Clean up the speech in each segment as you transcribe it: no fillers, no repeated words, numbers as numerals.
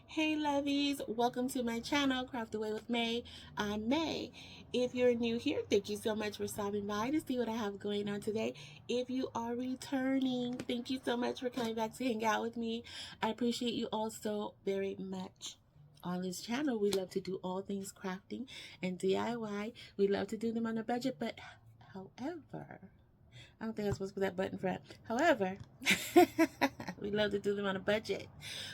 Hey lovies, welcome to my channel, Craft Away with May. I'm May. If you're new here, thank you so much for stopping by to see what I have going on today. If you are returning, thank you so much for coming back to hang out with me. I appreciate you all so very much. On this channel, we love to do all things crafting and DIY. We love to do them on a budget, but however, I don't think I'm supposed to put that button front. However, we love to do them on a budget.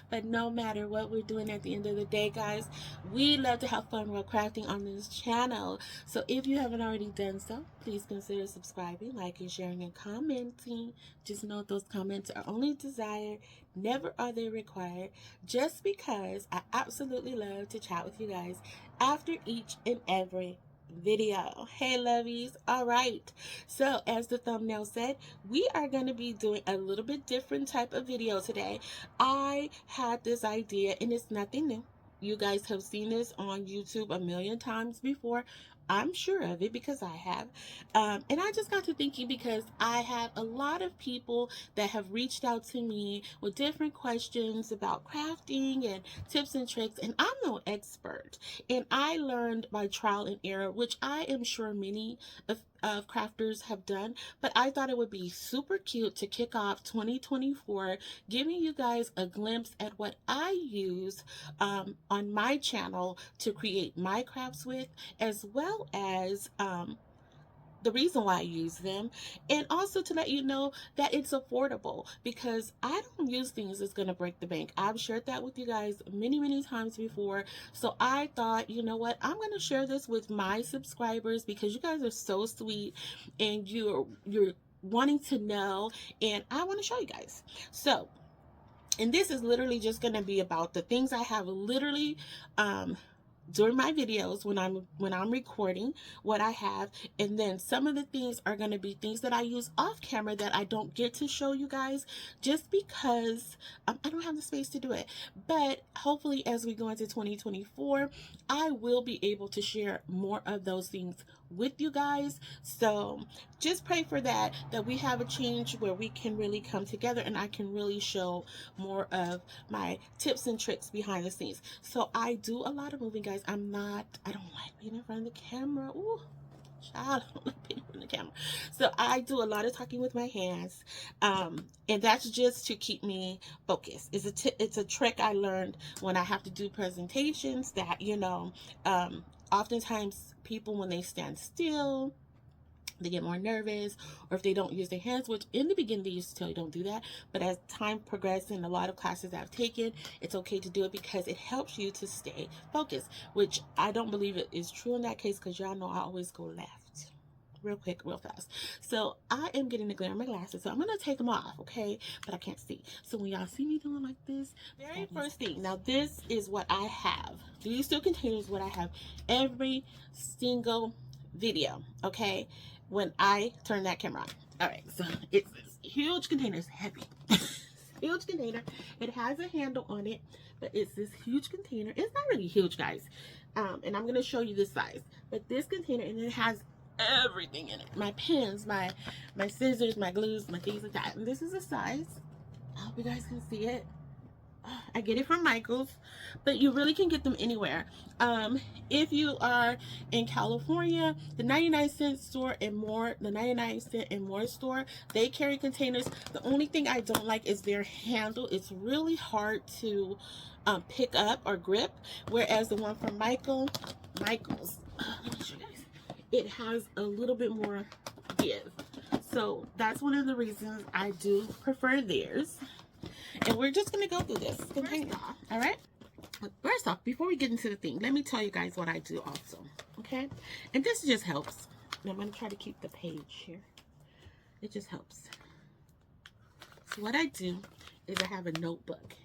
But no matter what we're doing at the end of the day, guys, we love to have fun while crafting on this channel. So if you haven't already done so, please consider subscribing, liking, sharing, and commenting. Just note those comments are only desired, never are they required, just because I absolutely love to chat with you guys after each and every video. Hey lovies. All right, so as the thumbnail said, we are going to be doing a little bit different type of video today. I had this idea and it's nothing new. You guys have seen this on YouTube a million times before. I'm sure of it because I have. And I just got to thinking because I have a lot of people that have reached out to me with different questions about crafting and tips and tricks, and I'm no expert. And I learned by trial and error, which I am sure many of crafters have done, but I thought it would be super cute to kick off 2024 giving you guys a glimpse at what I use on my channel to create my crafts with, as well as the reason why I use them, and also to let you know that it's affordable, because I don't use things that's going to break the bank. I've shared that with you guys many times before, so I thought, you know what, I'm going to share this with my subscribers because you guys are so sweet and you're wanting to know, and I want to show you guys. So, and this is literally just going to be about the things I have literally during my videos when I'm recording what I have, and then some of the things are going to be things that I use off camera that I don't get to show you guys just because I don't have the space to do it. But hopefully as we go into 2024, I will be able to share more of those things with you guys. So just pray for that we have a change where we can really come together and I can really show more of my tips and tricks behind the scenes. So I do a lot of moving, guys. I don't like being in front of the camera. Ooh, child, I don't like being in front of the camera. So I do a lot of talking with my hands, and that's just to keep me focused. It's a trick I learned when I have to do presentations that, oftentimes people, when they stand still, they get more nervous, or if they don't use their hands, which in the beginning they used to tell you don't do that, but as time progressed in a lot of classes I've taken, it's okay to do it because it helps you to stay focused, which I don't believe it is true in that case, because y'all know I always go left real quick, real fast. So I am getting the glare in my glasses, so I'm gonna take them off, okay? But I can't see. So when y'all see me doing like this, very first thing, now this is what I have. These two containers, what I have every single video, okay, when I turn that camera on. All right, so it's this huge container. It's heavy. Huge container. It has a handle on it, but it's this huge container. It's not really huge, guys, and I'm gonna show you the size. But this container, and it has everything in it: my pens, my scissors, my glues, my things like that. And this is the size. I hope you guys can see it. I get it from Michael's, but you really can get them anywhere. If you are in California, the 99-cent store and more, the 99-cent and more store, they carry containers. The only thing I don't like is their handle. It's really hard to pick up or grip, whereas the one from Michael's, let me show you guys, it has a little bit more give. So that's one of the reasons I do prefer theirs. And we're just going to go through this container. All right? First off, before we get into the thing, let me tell you guys what I do also. Okay? And this just helps. And I'm going to try to keep the page here. It just helps. So what I do is I have a notebook.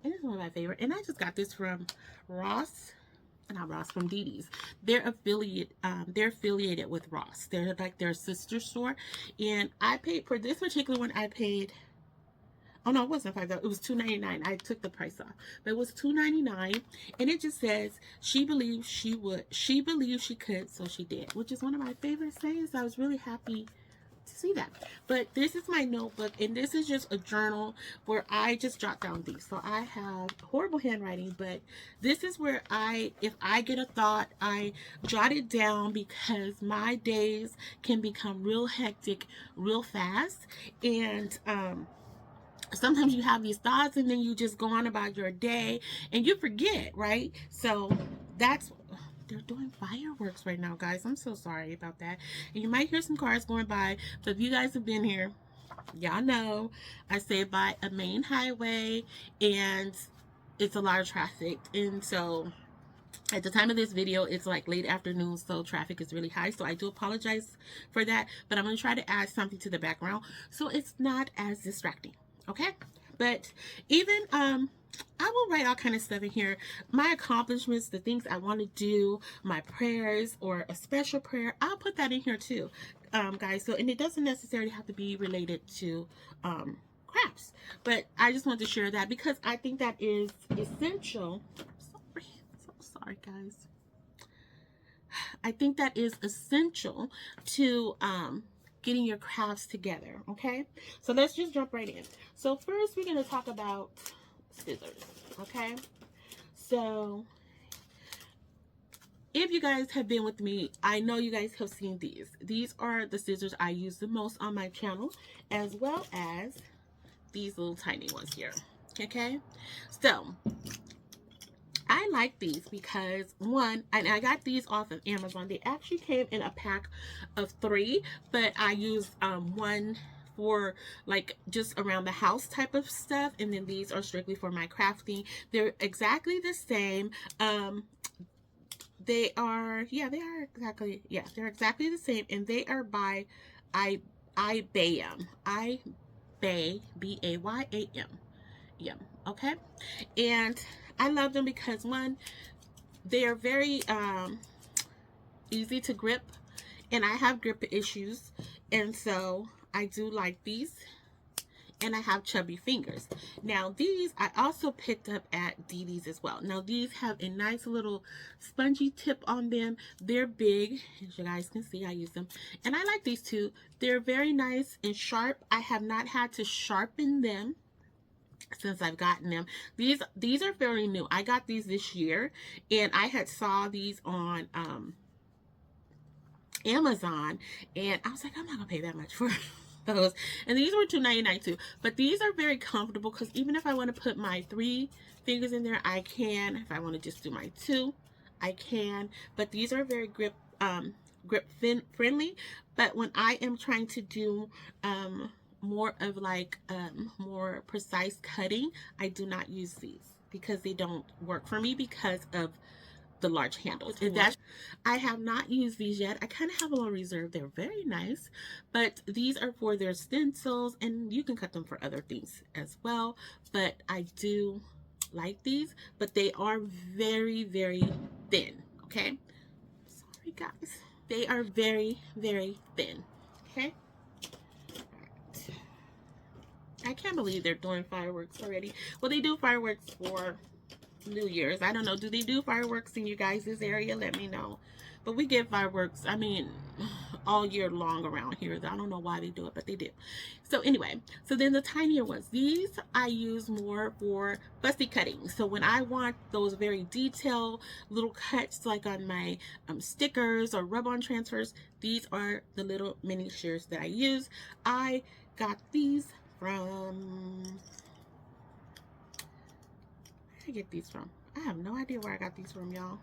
And it's one of my favorite. And I just got this from from Dee Dee's. They're affiliated with Ross. They're like their sister store. And I paid for this particular one, I paid, oh no, it wasn't $5. It was $2.99. I took the price off, but it was $2.99, and it just says she believed she would. She believed she could, so she did, which is one of my favorite sayings. I was really happy to see that. But this is my notebook, and this is just a journal where I just jot down these. So I have horrible handwriting, but this is where if I get a thought, I jot it down, because my days can become real hectic real fast. And sometimes you have these thoughts and then you just go on about your day and you forget, right? So that's, they're doing fireworks right now, guys. I'm so sorry about that. And you might hear some cars going by, but if you guys have been here, y'all know I stay by a main highway and it's a lot of traffic. And so at the time of this video, it's like late afternoon, so traffic is really high. So I do apologize for that, but I'm going to try to add something to the background so it's not as distracting. Okay? But even I will write all kind of stuff in here. My accomplishments, the things I want to do, my prayers, or a special prayer, I'll put that in here too, guys. So, and it doesn't necessarily have to be related to crafts, but I just want to share that because I think that is essential. Sorry, guys. I think that is essential to getting your crafts together. Okay, so let's just jump right in. So first, we're going to talk about scissors. Okay, so if you guys have been with me, I know you guys have seen these. These are the scissors I use the most on my channel, as well as these little tiny ones here. Okay, so I like these because, one, and I got these off of Amazon. They actually came in a pack of 3, but I used one for like just around the house type of stuff, and then these are strictly for my crafting. They're exactly the same. They're exactly the same, and they are by B-A-Y-A-M. Yeah, okay. And I love them because, one, they are very easy to grip, and I have grip issues, and so I do like these, and I have chubby fingers. Now these I also picked up at DD's as well. Now these have a nice little spongy tip on them. They're big, as you guys can see. I use them, and I like these too. They're very nice and sharp. I have not had to sharpen them since I've gotten them. These are fairly new. I got these this year, and I had saw these on Amazon, and I was like, I'm not gonna pay that much for those. And these were $2.99 too. But these are very comfortable because even if I want to put my 3 fingers in there, I can. If I want to just do my 2, I can. But these are very grip friendly. But when I am trying to do more of like more precise cutting, I do not use these because they don't work for me because of the large handles. And that's, I have not used these yet. I kind of have them on reserve. They're very nice, but these are for their stencils, and you can cut them for other things as well. But I do like these, but they are very, very thin. Okay, sorry guys, they are very, very thin. Okay, I can't believe they're doing fireworks already. Well, they do fireworks for New Year's. I don't know. Do they do fireworks in you guys' area? Let me know. But we get fireworks, I mean, all year long around here. I don't know why they do it, but they do. So anyway, so then the tinier ones. These I use more for fussy cutting. So when I want those very detailed little cuts, like on my stickers or rub-on transfers, these are the little mini shears that I use. I got these from... where did I get these from? I have no idea where I got these from, y'all.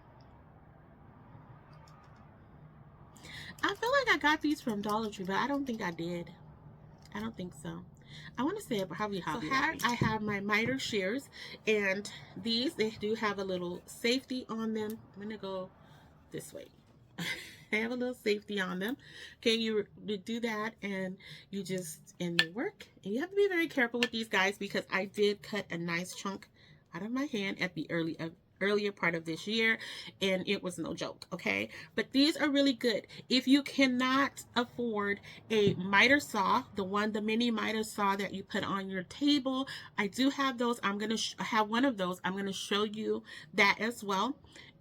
I feel like I got these from Dollar Tree, but I don't think I did. I don't think so. I want to say probably Hobby Lobby. I have my miter shears, and these, they do have a little safety on them. I'm going to go this way. They have a little safety on them. Okay, you do that, and you just end the work. And you have to be very careful with these guys because I did cut a nice chunk out of my hand at the earlier part of this year, and it was no joke. Okay, but these are really good if you cannot afford a miter saw, the mini miter saw that you put on your table. I do have those. I'm gonna have one of those. I'm gonna show you that as well.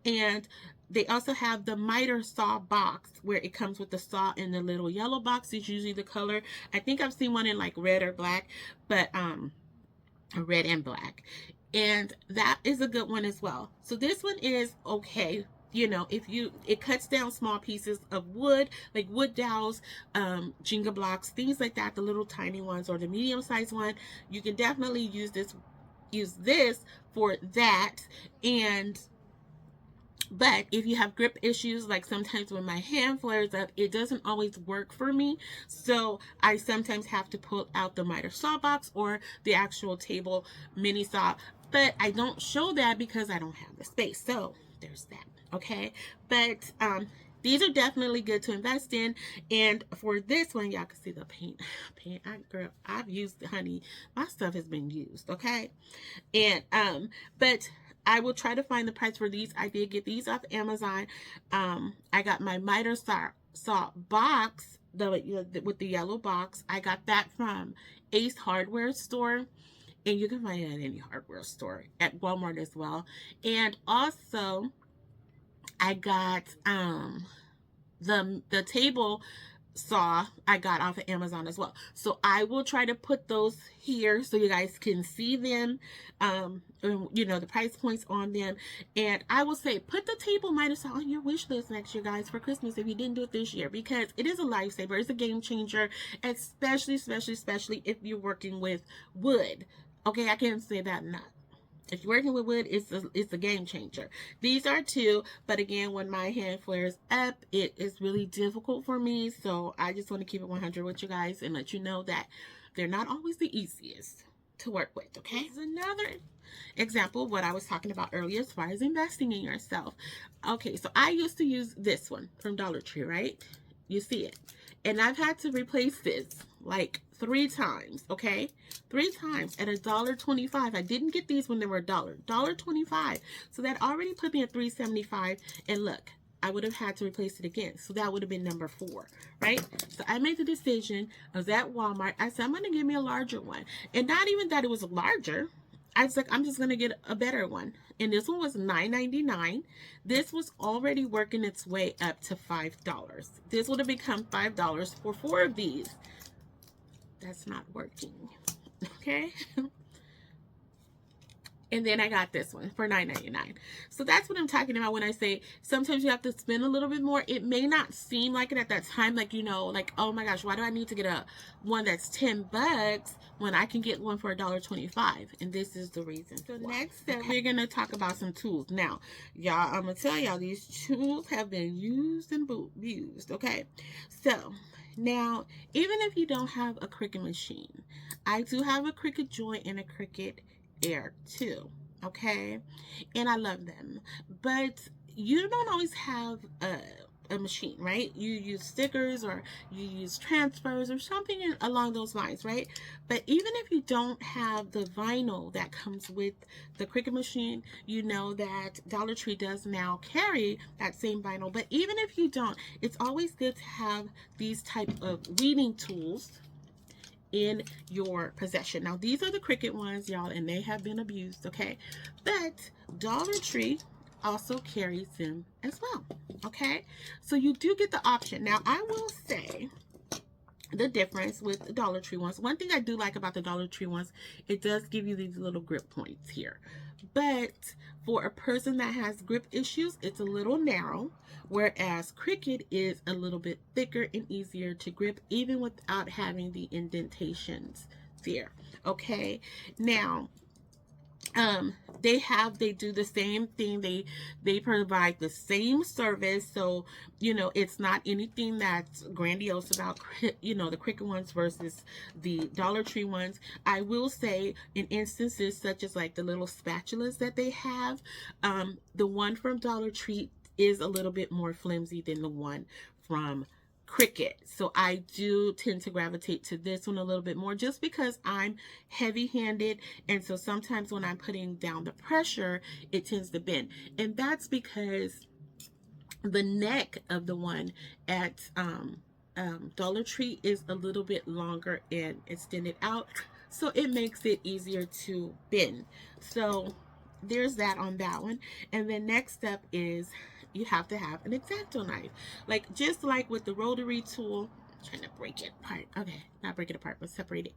And they also have the miter saw box where it comes with the saw in the little yellow box. Is usually the color. I think I've seen one in like red or black, but red and black, and that is a good one as well. So this one is okay. You know, if you, it cuts down small pieces of wood, like wood dowels, Jenga blocks, things like that, the little tiny ones or the medium sized one. You can definitely use this for that. And but if you have grip issues, like sometimes when my hand flares up, it doesn't always work for me. So I sometimes have to pull out the miter saw box or the actual table mini saw. But I don't show that because I don't have the space. So there's that. Okay. But these are definitely good to invest in. And for this one, y'all can see the paint. Girl, I've used, honey, my stuff has been used. Okay. And but I will try to find the price for these. I did get these off Amazon. I got my miter saw box, with the yellow box. I got that from Ace Hardware store, and you can find it at any hardware store, at Walmart as well. And also, I got the table saw I got off of Amazon as well. So I will try to put those here so you guys can see them, you know, the price points on them. And I will say, put the table miter saw on your wish list next year, guys, for Christmas if you didn't do it this year, because it is a lifesaver. It's a game changer, especially if you're working with wood. Okay, I can't say that enough. If you're working with wood, it's a game changer. These are two, but again, when my hand flares up, it is really difficult for me. So I just want to keep it 100 with you guys and let you know that they're not always the easiest to work with. Okay, this is another example of what I was talking about earlier as far as investing in yourself. Okay, so I used to use this one from Dollar Tree, right? You see it. And I've had to replace this like 3 times, okay? 3 times at $1.25. I didn't get these when they were $1.25. So that already put me at $3.75. And look, I would have had to replace it again. So that would have been number 4, right? So I made the decision. I was at Walmart. I said, I'm going to give me a larger one. And not even that it was larger. I was like, I'm just going to get a better one. And this one was $9.99. This was already working its way up to $5. This would have become $5 for 4 of these. That's not working. Okay. And then I got this one for $9.99. So that's what I'm talking about when I say sometimes you have to spend a little bit more. It may not seem like it at that time, like, you know, like, oh my gosh, why do I need to get one that's $10 when I can get one for $1.25? And this is the reason. So next step, we're going to talk about some tools. Now, y'all, I'm going to tell y'all these tools have been used and abused. Okay. So now, even if you don't have a Cricut machine, I do have a Cricut joint and a Cricut Air too, okay, and I love them. But you don't always have a machine, right? You use stickers or you use transfers or something along those lines, right? But even if you don't have the vinyl that comes with the Cricut machine, you know that Dollar Tree does now carry that same vinyl. But even if you don't, it's always good to have these type of weeding tools in your possession. Now these are the Cricut ones, y'all, and they have been abused, okay? But Dollar Tree also carries them as well, okay? So you do get the option. Now I will say the difference with the Dollar Tree ones, one thing I do like about the Dollar Tree ones, it does give you these little grip points here. But for a person that has grip issues, it's a little narrow, whereas Cricut is a little bit thicker and easier to grip, even without having the indentations there. Okay, now they do the same thing. They provide the same service. So, you know, it's not anything that's grandiose about, you know, the Cricut ones versus the Dollar Tree ones. I will say in instances such as like the little spatulas that they have, the one from Dollar Tree is a little bit more flimsy than the one from Cricut. So I do tend to gravitate to this one a little bit more just because I'm heavy-handed, and so sometimes when I'm putting down the pressure, it tends to bend. And that's because the neck of the one at Dollar Tree is a little bit longer and extended out, so it makes it easier to bend. So there's that on that one. And then next up is, you have to have an X-Acto knife. Like, just like with the rotary tool, I'm trying to break it apart. Okay, not break it apart, but separate it.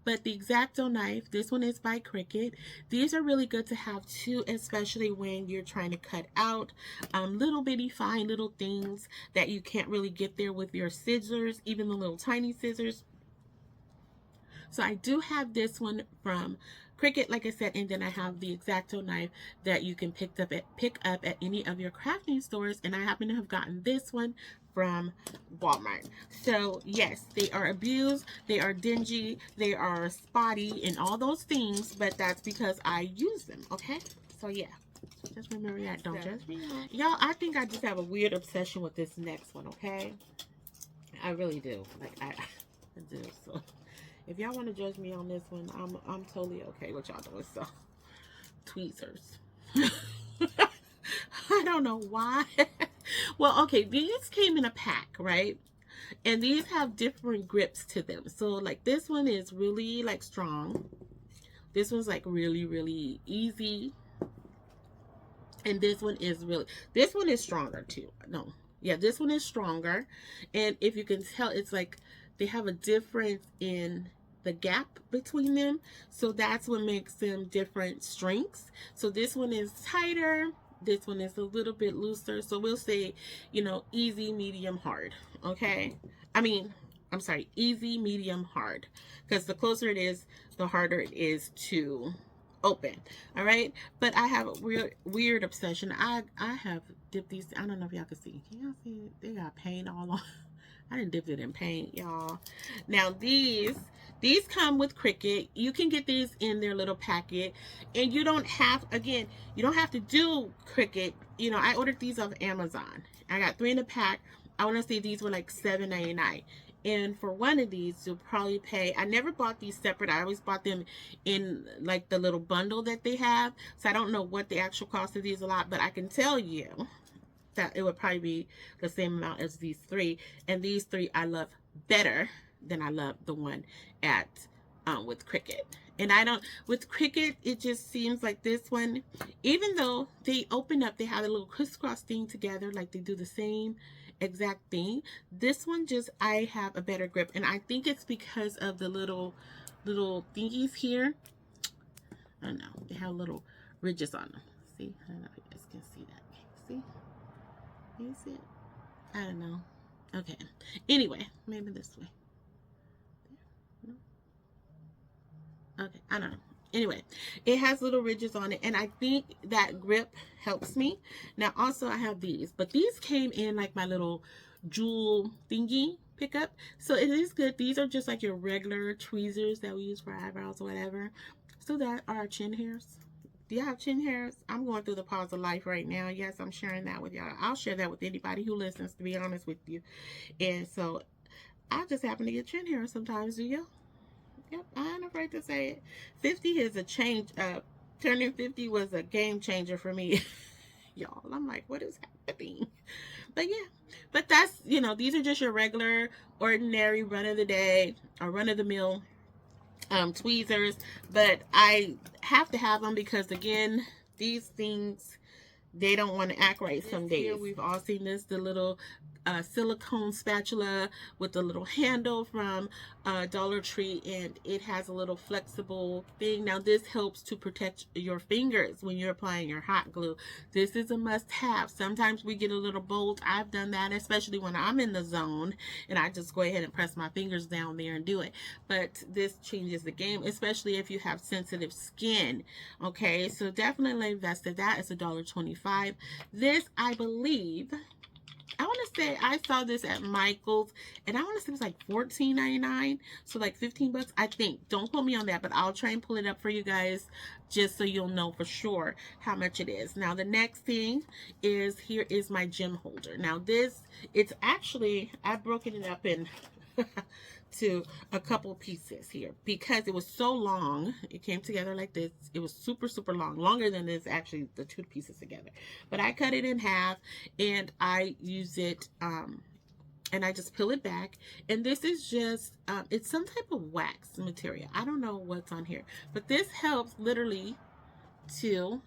But the X-Acto knife, this one is by Cricut. These are really good to have too, especially when you're trying to cut out little bitty fine little things that you can't really get there with your scissors, even the little tiny scissors. So I do have this one from Cricut, like I said, and then I have the X-Acto knife that you can pick up at any of your crafting stores, and I happen to have gotten this one from Walmart. So yes, they are abused, they are dingy, they are spotty, and all those things, but that's because I use them, okay? So yeah, just remember that. Don't judge me, y'all. I think I just have a weird obsession with this next one, okay? I really do. Like I do. So if y'all want to judge me on this one, I'm totally okay with y'all doing so. Tweezers. I don't know why. Well, okay, these came in a pack, right? And these have different grips to them. So like this one is really like strong. This one's like really, really easy. And this one is stronger too. No. Yeah, this one is stronger. And if you can tell, it's like they have a difference in the gap between them, so that's what makes them different strengths. So this one is tighter, this one is a little bit looser, so we'll say, you know, easy, medium, hard. Okay, I'm sorry, easy, medium, hard, because the closer it is, the harder it is to open. All right, but I have a weird obsession. I have dipped these. I don't know if y'all can see. Can y'all see? They got paint all on. I didn't dip it in paint, y'all. Now these come with Cricut. You can get these in their little packet, and you don't have, again, you don't have to do Cricut. You know, I ordered these off Amazon. I got 3 in a pack. I want to say these were like $7.99. And for one of these, you'll probably pay, I never bought these separate. I always bought them in like the little bundle that they have. So I don't know what the actual cost of these a lot, but I can tell you that it would probably be the same amount as these 3. And these 3 I love better than I love the one at with Cricut. And I don't, with Cricut, it just seems like this one, even though they open up, they have a little crisscross thing together, like they do the same exact thing. This one just, I have a better grip, and I think it's because of the little thingies here. I don't know, they have little ridges on them. See, I don't know if you guys can see that. See? Is it? I don't know. Okay. Anyway, maybe this way. No? Okay, I don't know. Anyway, it has little ridges on it, and I think that grip helps me. Now, also, I have these, but these came in like my little jewel thingy pickup, so it is good. These are just like your regular tweezers that we use for eyebrows or whatever. So that are our chin hairs. Do you have chin hairs? I'm going through the pause of life right now. Yes, I'm sharing that with y'all. I'll share that with anybody who listens, to be honest with you. And so I just happen to get chin hairs sometimes, do you? Yep, I ain't afraid to say it. 50 is a change. Turning 50 was a game changer for me. Y'all, I'm like, what is happening? But yeah, but that's, you know, these are just your regular, ordinary, run of the day or run of the mill tweezers, but I have to have them because, again, these things, they don't want to act right some days. Here we've all seen this, the little silicone spatula with the little handle from Dollar Tree, and it has a little flexible thing. Now this helps to protect your fingers when you're applying your hot glue. This is a must-have. Sometimes we get a little bold. I've done that, especially when I'm in the zone and I just go ahead and press my fingers down there and do it. But this changes the game, especially if you have sensitive skin. Okay, so definitely invest in that. It's $1.25. This, I believe, I want to say I saw this at Michael's, and I want to say it was like $14.99, so like 15 bucks, I think. Don't quote me on that, but I'll try and pull it up for you guys just so you'll know for sure how much it is. Now, the next thing is, here is my gem holder. Now, this, it's actually, I've broken it up in to a couple pieces here because it was so long. It came together like this. It was super long, longer than this, actually, the 2 pieces together. But I cut it in half and I use it and I just peel it back. And this is just it's some type of wax material. I don't know what's on here, but this helps literally to,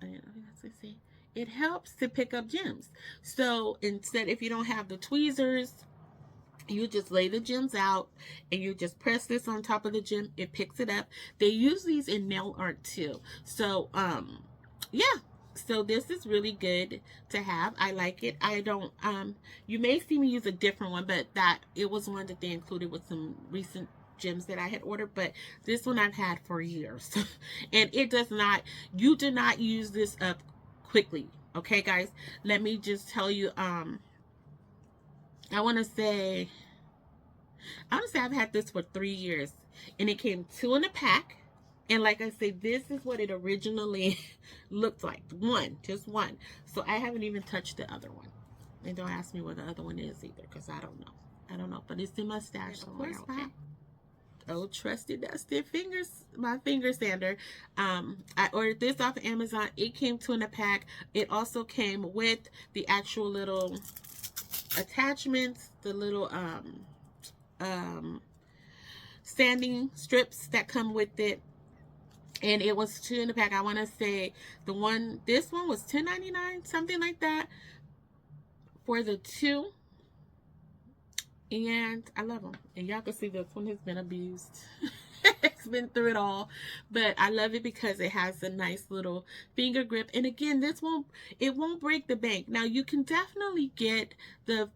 I don't know, let's see, it helps to pick up gems. So instead, if you don't have the tweezers, you just lay the gems out and you just press this on top of the gem. It picks it up. They use these in nail art too. So yeah, so this is really good to have. I like it. I don't you may see me use a different one, but that it was one that they included with some recent gems that I had ordered, but this one I've had for years. And it does not, you do not use this up quickly. Okay guys, let me just tell you, I want to say I've had this for 3 years, and it came 2 in a pack. And like I say, this is what it originally looked like. Just one. So I haven't even touched the other one. And don't ask me where the other one is either, because I don't know. But it's in my stash somewhere. Okay. Oh, trusty dusty fingers, my finger sander. I ordered this off of Amazon. It came 2 in a pack. It also came with the actual little attachments, the little sanding strips that come with it, and it was 2 in the pack. I want to say this one was $10.99, something like that, for the 2. And I love them, and y'all can see this one has been abused. It's been through it all, but I love it because it has a nice little finger grip. And again, it won't break the bank. Now you can definitely get the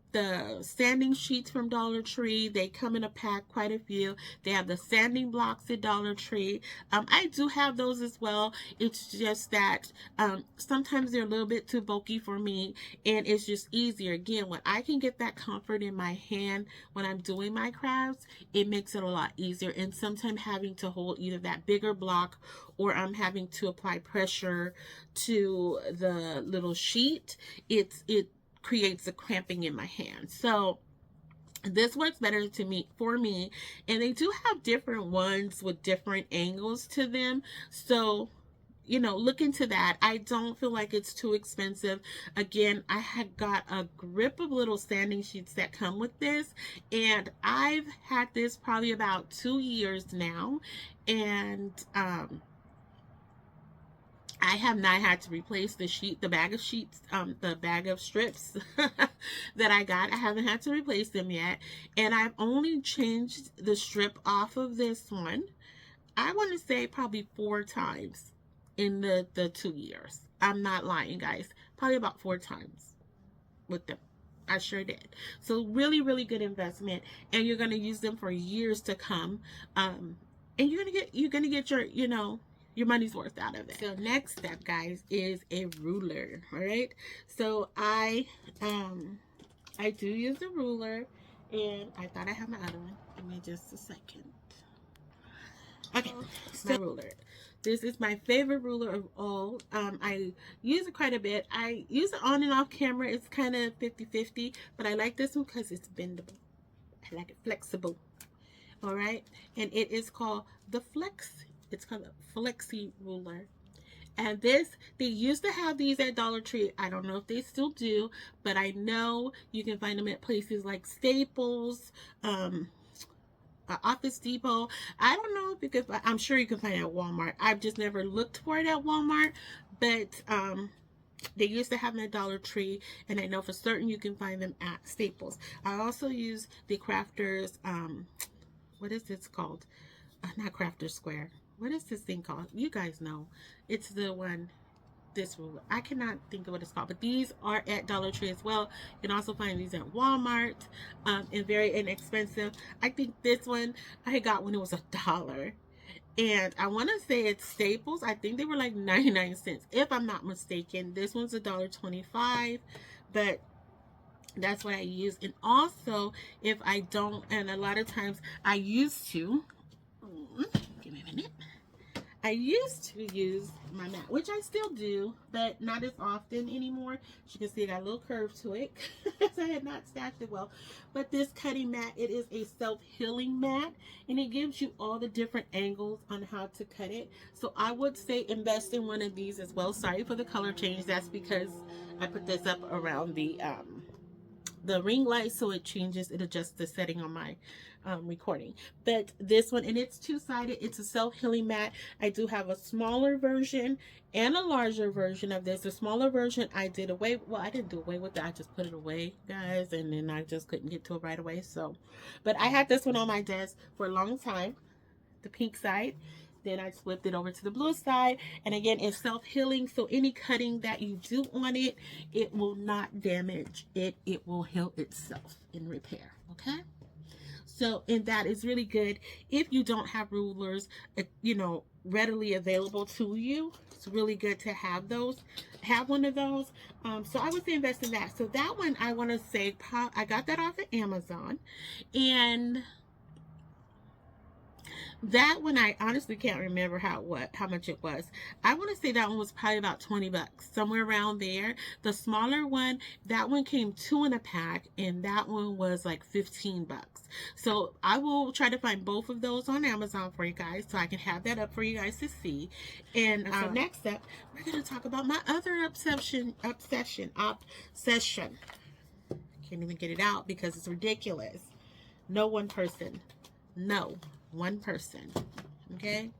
sanding sheets from Dollar Tree. They come in a pack, quite a few. They have the sanding blocks at Dollar Tree. I do have those as well. It's just that sometimes they're a little bit too bulky for me, and it's just easier. Again, when I can get that comfort in my hand when I'm doing my crafts, it makes it a lot easier. And sometimes having to hold either that bigger block, or I'm having to apply pressure to the little sheet, it creates a cramping in my hand. So this works better for me. And they do have different ones with different angles to them, so look into that. I don't feel like it's too expensive. Again, I had got a grip of little sanding sheets that come with this, and I've had this probably about 2 years now, and I have not had to replace the bag of sheets, the bag of strips that I got. I haven't had to replace them yet, and I've only changed the strip off of this one, I want to say probably 4 times in the 2 years. I'm not lying, guys. Probably about 4 times with them. I sure did. So really, really good investment, and you're going to use them for years to come. And you're gonna get your your money's worth out of it. So next step, guys, is a ruler. All right. So I do use a ruler, and I thought I had my other one. Give me just a second. Okay, so my ruler. This is my favorite ruler of all. I use it quite a bit. I use it on and off camera. It's kind of 50-50, but I like this one because it's bendable. I like it flexible. All right, and it is called the Flex. It's called a Flexi ruler. And they used to have these at Dollar Tree. I don't know if they still do, but I know you can find them at places like Staples, Office Depot. I don't know if you could. I'm sure you can find it at Walmart. I've just never looked for it at Walmart, but they used to have them at Dollar Tree, and I know for certain you can find them at Staples. I also use the Crafters. What is this called? Not Crafters Square. What is this thing called? You guys know. It's the one. This ruler. I cannot think of what it's called, but these are at Dollar Tree as well. You can also find these at Walmart, and very inexpensive. I think this one I got when it was $1, and I want to say it's Staples. I think they were like 99 cents, if I'm not mistaken. This one's $1.25, but that's what I use. And also, if I don't, and a lot of times I used to, give me a minute. I used to use my mat, which I still do, but not as often anymore. As you can see, it got a little curve to it because I had not stashed it well. But this cutting mat, it is a self-healing mat, and it gives you all the different angles on how to cut it. So I would say invest in one of these as well. Sorry for the color change. That's because I put this up around the ring light, so it changes, it adjusts the setting on my recording. But this one, and it's two-sided, it's a self-healing mat. I do have a smaller version and a larger version of this. The smaller version I did away, well, I didn't do away with it, I just put it away, guys, and then I just couldn't get to it right away. So, but I had this one on my desk for a long time, the pink side. Then I flipped it over to the blue side, and again, it's self-healing, so any cutting that you do on it, it will not damage it. It will heal itself and repair. Okay, so, and that is really good if you don't have rulers, you know, readily available to you. It's really good to have those, have one of those. So I would say invest in that. So that one, I want to say, I got that off of Amazon, and that one, I honestly can't remember how much it was. I want to say that one was probably about 20 bucks, somewhere around there. The smaller one, that one came 2 in a pack, and that one was like 15 bucks. So I will try to find both of those on Amazon for you guys, so I can have that up for you guys to see. And so next up, we're going to talk about my other obsession. Can't even get it out because it's ridiculous. No one person. No. One person. Okay?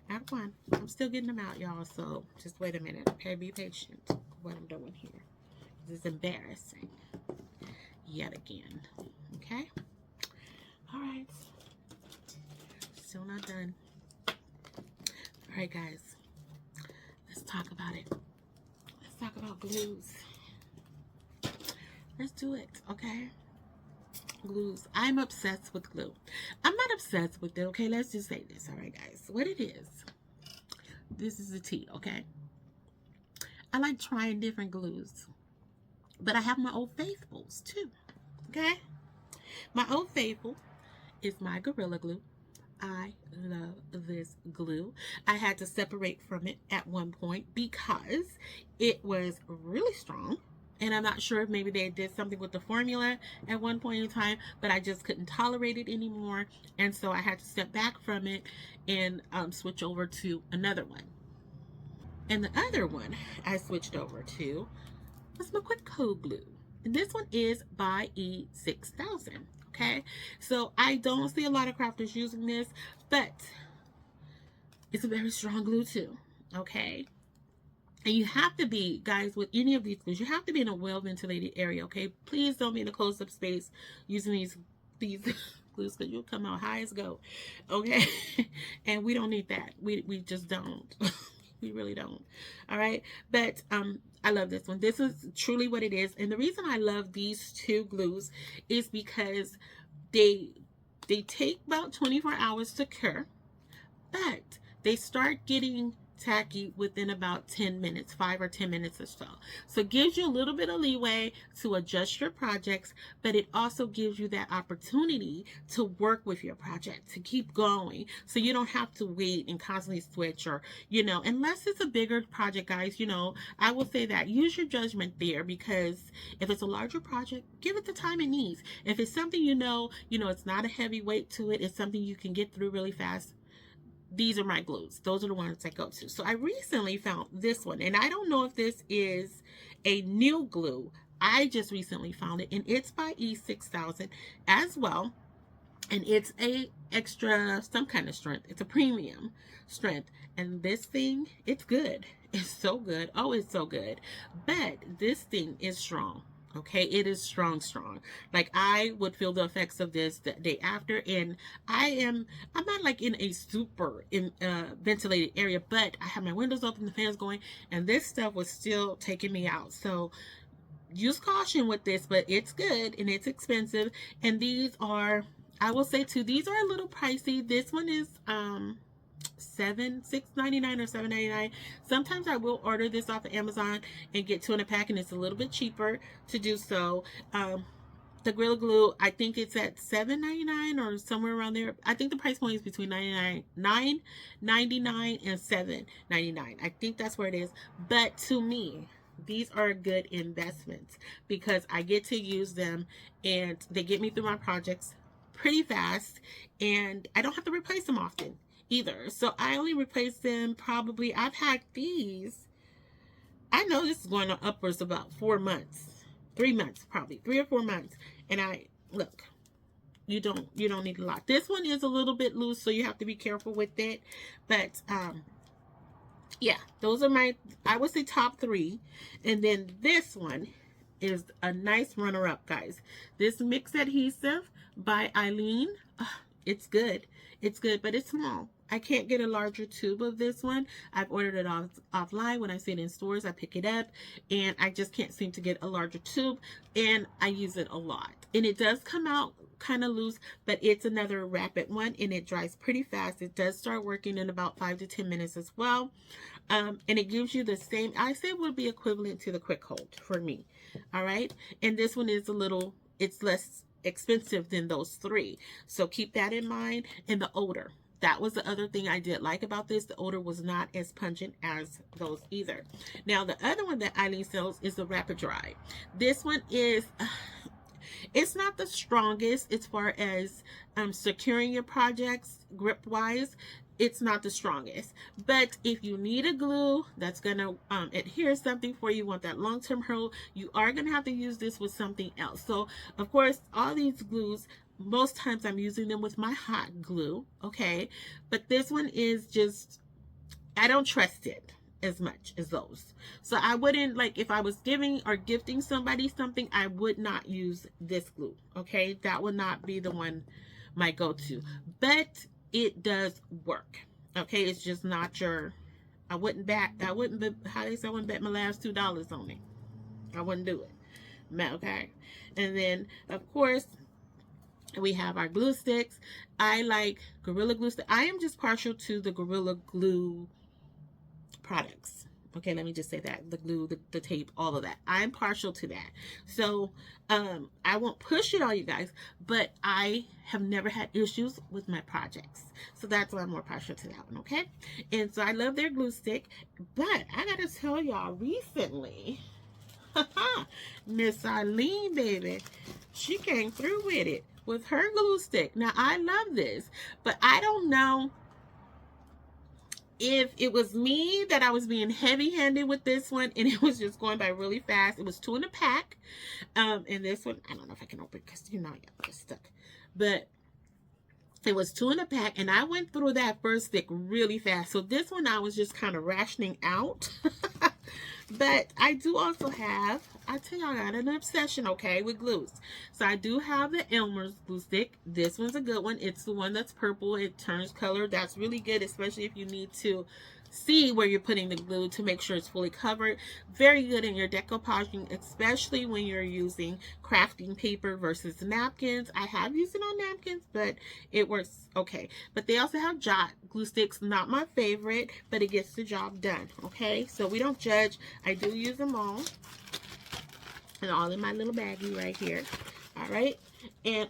Not one. I'm still getting them out, y'all, so just wait a minute. Okay? Be patient with what I'm doing here. This is embarrassing. Yet again. Okay? Alright. Still not done. Alright, guys. Let's talk about it. Let's talk about glues. Let's do it, okay? Glues. I'm obsessed with glue. I'm not obsessed with it, okay? Let's just say this, all right, guys? What it is, this is the tea, okay? I like trying different glues, but I have my old faithfuls too, okay? My old faithful is my Gorilla Glue. I love this glue. I had to separate from it at one point because it was really strong. And I'm not sure if maybe they did something with the formula at one point in time, but I just couldn't tolerate it anymore. And so I had to step back from it and switch over to another one. And the other one I switched over to was my Quick Code Glue. And this one is by E6000. Okay, so I don't see a lot of crafters using this, but it's a very strong glue too. Okay. And you have to be, guys, with any of these glues, you have to be in a well-ventilated area, okay? Please don't be in a closed-up space using these glues, because you'll come out high as go, okay? And we don't need that. We just don't. We really don't, all right? But I love this one. This is truly what it is. And the reason I love these two glues is because they take about 24 hours to cure, but they start getting tacky within about 10 minutes, 5 or 10 minutes or so. So it gives you a little bit of leeway to adjust your projects, but it also gives you that opportunity to work with your project, to keep going, so you don't have to wait and constantly switch, or, you know, unless it's a bigger project, guys, you know, I will say that use your judgment there, because if it's a larger project, give it the time it needs. If it's something you know, it's not a heavy weight to it, it's something you can get through really fast, these are my glues. Those are the ones I go to. So I recently found this one, and I don't know if this is a new glue. I just recently found it, and it's by E6000 as well. And it's a extra, some kind of strength. It's a premium strength. And this thing, it's good. It's so good. Oh, it's so good. But this thing is strong. Okay, it is strong. Like, I would feel the effects of this the day after, and I'm not like in a super ventilated area, but I have my windows open, the fans going, and this stuff was still taking me out. So use caution with this, but it's good and it's expensive. And these are, I will say too, these are a little pricey. This one is $6.99 or $7.99. Sometimes I will order this off of Amazon and get 2 in a pack, and it's a little bit cheaper to do so. The Gorilla Glue, I think it's at $7.99 or somewhere around there. I think the price point is between $9.99 and $7.99. I think that's where it is. But to me, these are good investments because I get to use them, and they get me through my projects pretty fast, and I don't have to replace them often either. So I only replace them probably, I've had these, I know this is going on upwards about 4 months, 3 months, probably 3 or 4 months. And look, you don't need a lot. This one is a little bit loose, so you have to be careful with it. But yeah, those are my, I would say, top 3. And then this one is a nice runner-up, guys. This Mix Adhesive by Eileen. It's good. It's good, but it's small. I can't get a larger tube of this one. I've ordered it offline. When I see it in stores, I pick it up, and I just can't seem to get a larger tube, and I use it a lot. And it does come out kind of loose, but it's another rapid one, and it dries pretty fast. It does start working in about 5 to 10 minutes as well. And it gives you the same, I say would be equivalent to the Quick Hold for me. All right. And this one is a little, it's less expensive than those 3. So keep that in mind. And the odor. That was the other thing I did like about this. The odor was not as pungent as those either. Now, the other one that Eileen sells is the Rapid Dry. This one is, it's not the strongest as far as securing your projects grip-wise. It's not the strongest. But if you need a glue that's going to adhere something for you, want that long-term hold, you are going to have to use this with something else. So, of course, all these glues, most times I'm using them with my hot glue, okay? But this one is just, I don't trust it as much as those. So I wouldn't, like, if I was giving or gifting somebody something, I would not use this glue, okay? That would not be the one, my go-to. But it does work, okay? It's just not your, I wouldn't bet, how they say, I wouldn't bet my last $2 on it. I wouldn't do it, okay? And then, of course, we have our glue sticks. I like Gorilla Glue stick. I am just partial to the Gorilla Glue products. Okay, let me just say that. The glue, the tape, all of that. I'm partial to that. So, I won't push it on you guys, but I have never had issues with my projects. So that's why I'm more partial to that one, okay? And so I love their glue stick, but I gotta tell y'all, recently, Miss Eileen, baby, she came through with it, with her glue stick. Now, I love this, but I don't know if it was me that I was being heavy-handed with this one and it was just going by really fast. It was 2 in a pack. And this one, I don't know if I can open it because, you know, it's stuck. But it was 2 in a pack, and I went through that first stick really fast. So this one I was just kind of rationing out. But I do also have, I tell you, I got an obsession, okay, with glues. So I do have the Elmer's glue stick. This one's a good one. It's the one that's purple. It turns color. That's really good, especially if you need to see where you're putting the glue to make sure it's fully covered. Very good in your decoupaging, especially when you're using crafting paper versus napkins. I have used it on napkins, but it works okay. But they also have Jot glue sticks. Not my favorite, but it gets the job done, okay? So we don't judge. I do use them all. And all in my little baggie right here. All right? And,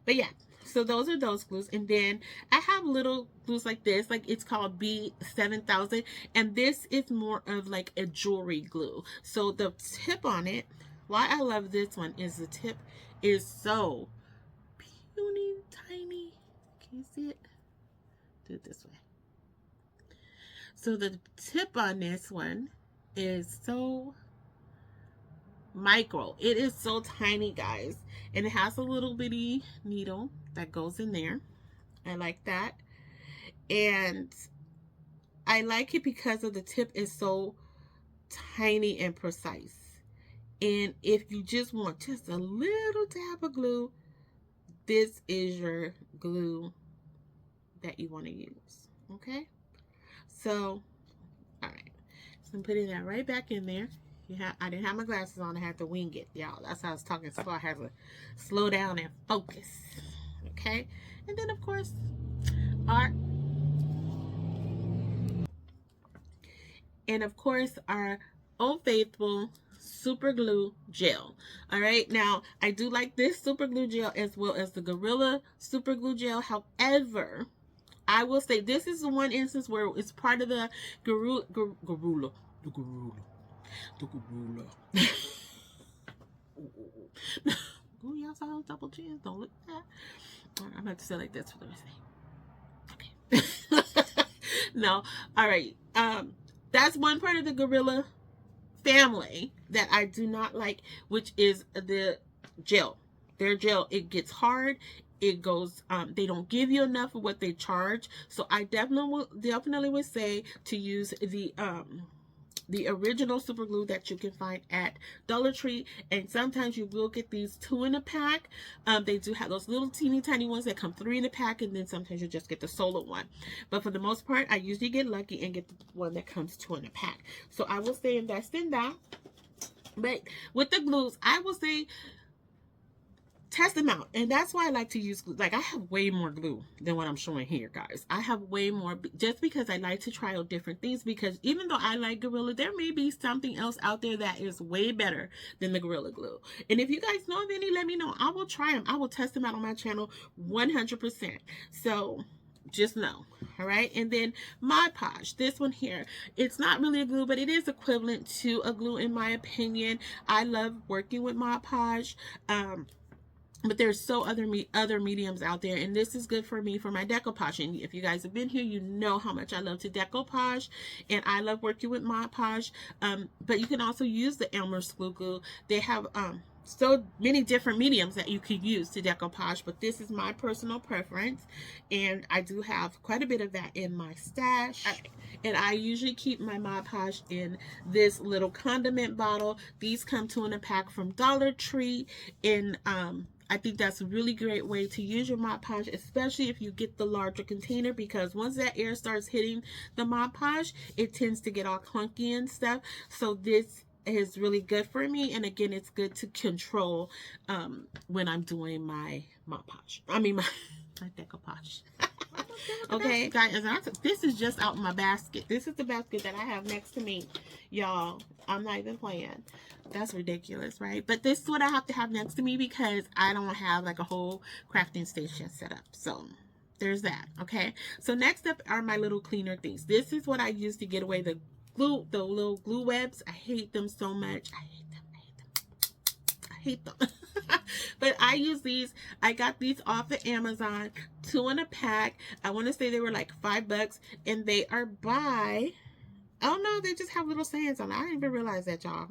but yeah. So those are those glues. And then I have little glues like this. Like, it's called B7000. And this is more of like a jewelry glue. So the tip on it, why I love this one is the tip is so puny, tiny. Can you see it? Do it this way. So the tip on this one is so micro. It is so tiny, guys. And it has a little bitty needle that goes in there. I like that. And I like it because of the tip is so tiny and precise. And if you just want just a little dab of glue, this is your glue that you want to use. Okay? So, all right. So I'm putting that right back in there. I didn't have my glasses on. I had to wing it, y'all. That's how I was talking slow. I had to slow down and focus. Okay? And then, of course, our Old Faithful super glue gel. All right, now I do like this super glue gel as well as the Gorilla super glue gel. However, I will say this is the one instance where it's part of the Gorilla. Ooh, y'all saw those double chins. Don't look at that. I'm going to say like this for the rest of the day. Okay. No. All right. That's one part of the Gorilla family that I do not like, which is the gel. their gel, it gets hard. It goes, they don't give you enough of what they charge. So I definitely would say to use the original super glue that you can find at Dollar Tree, and sometimes you will get these 2 in a pack. They do have those little teeny tiny ones that come 3 in a pack, and then sometimes you just get the solo one. But for the most part, I usually get lucky and get the one that comes 2 in a pack. So I will say invest in that. But with the glues, I will say test them out. And that's why I like to use glue. Like, I have way more glue than what I'm showing here, guys. I have way more, just because I like to try out different things, because even though I like Gorilla, there may be something else out there that is way better than the Gorilla Glue. And if you guys know of any, let me know. I will try them. I will test them out on my channel 100%. So just know. All right. And then Mod Podge, this one here, it's not really a glue, but it is equivalent to a glue in my opinion. I love working with Mod Podge. But there's so other mediums out there, and this is good for me for my decoupage. And if you guys have been here, you know how much I love to decoupage, and I love working with Mod Podge. But you can also use the Elmer's glue. They have so many different mediums that you could use to decoupage, but this is my personal preference, and I do have quite a bit of that in my stash. And I usually keep my Mod Podge in this little condiment bottle. These come 2 in a pack from Dollar Tree. In I think that's a really great way to use your Mod Podge, especially if you get the larger container, because once that air starts hitting the Mod Podge, it tends to get all clunky and stuff. So this is really good for me, and again, it's good to control when I'm doing my Mod Podge. I mean my decoupage. Okay, guys, this is just out in my basket. This is the basket that I have next to me, y'all. I'm not even playing. That's ridiculous, right? But this is what I have to have next to me because I don't have like a whole crafting station set up. So there's that. Okay, so next up are my little cleaner things. This is what I use to get away the glue, the little glue webs. I hate them so much. I hate them. But I use these. I got these off of Amazon, 2 in a pack. I want to say they were like $5, and they are by, oh no, they just have little sayings on it. I didn't even realize that, y'all.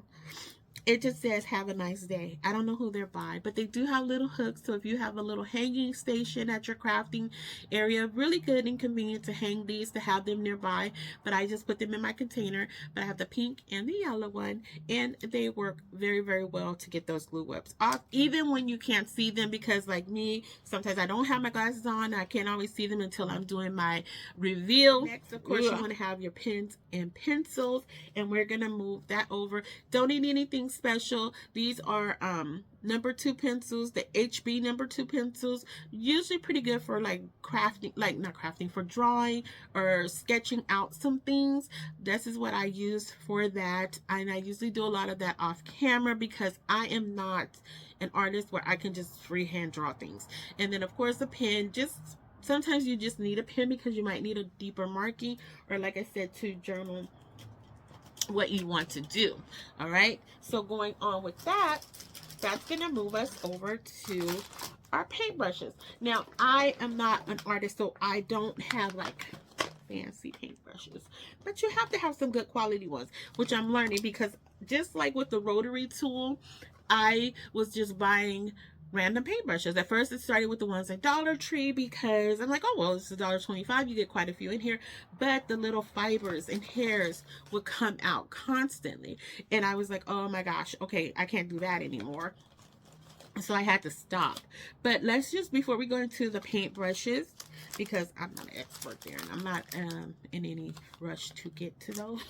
It just says have a nice day. I don't know who they're by, but they do have little hooks. So if you have a little hanging station at your crafting area, really good and convenient to hang these, to have them nearby. But I just put them in my container. But I have the pink and the yellow one, and they work very, very well to get those glue webs off, even when you can't see them, because like me, sometimes I don't have my glasses on. I can't always see them until I'm doing my reveal. Next, of course, you want to have your pens and pencils, and we're going to move that over. Don't need anything special. These are number 2 pencils, the HB number 2 pencils, usually pretty good for like crafting, like not crafting, for drawing or sketching out some things. This is what I use for that, and I usually do a lot of that off camera because I am not an artist where I can just freehand draw things. And then of course a pen, just sometimes you just need a pen because you might need a deeper marking, or like I said, to journal what you want to do. All right, so going on with that, that's gonna move us over to our paintbrushes. Now I am not an artist, so I don't have like fancy paintbrushes, but you have to have some good quality ones, which I'm learning, because just like with the rotary tool, I was just buying random paintbrushes. At first it started with the ones at Dollar Tree because I'm like, oh well, it's $1.25, you get quite a few in here. But the little fibers and hairs would come out constantly, and I was like, oh my gosh, okay, I can't do that anymore. So I had to stop. But let's just, before we go into the paintbrushes, because I'm not an expert there and I'm not in any rush to get to those.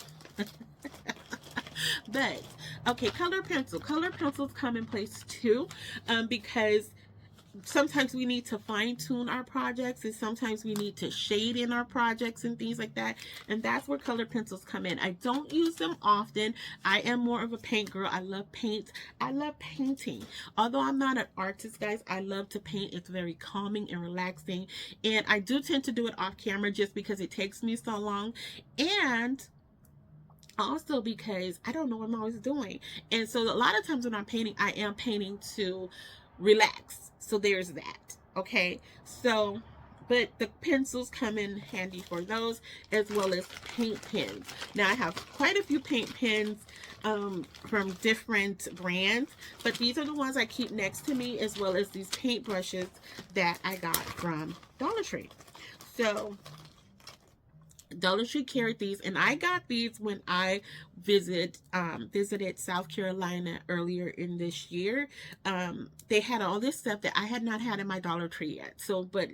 But okay, color pencils come in place too, because sometimes we need to fine-tune our projects, and sometimes we need to shade in our projects and things like that, and that's where color pencils come in. I don't use them often. I am more of a paint girl. I love paint. I love painting. Although I'm not an artist, guys, I love to paint. It's very calming and relaxing, and I do tend to do it off camera just because it takes me so long, and also because I don't know what I'm always doing. And so a lot of times when I'm painting, I am painting to relax. So there's that. Okay, so but the pencils come in handy for those, as well as paint pens. Now I have quite a few paint pens from different brands, but these are the ones I keep next to me, as well as these paint brushes that I got from Dollar Tree. So Dollar Tree carried these, and I got these when I visited South Carolina earlier in this year. They had all this stuff that I had not had in my Dollar Tree yet. So, but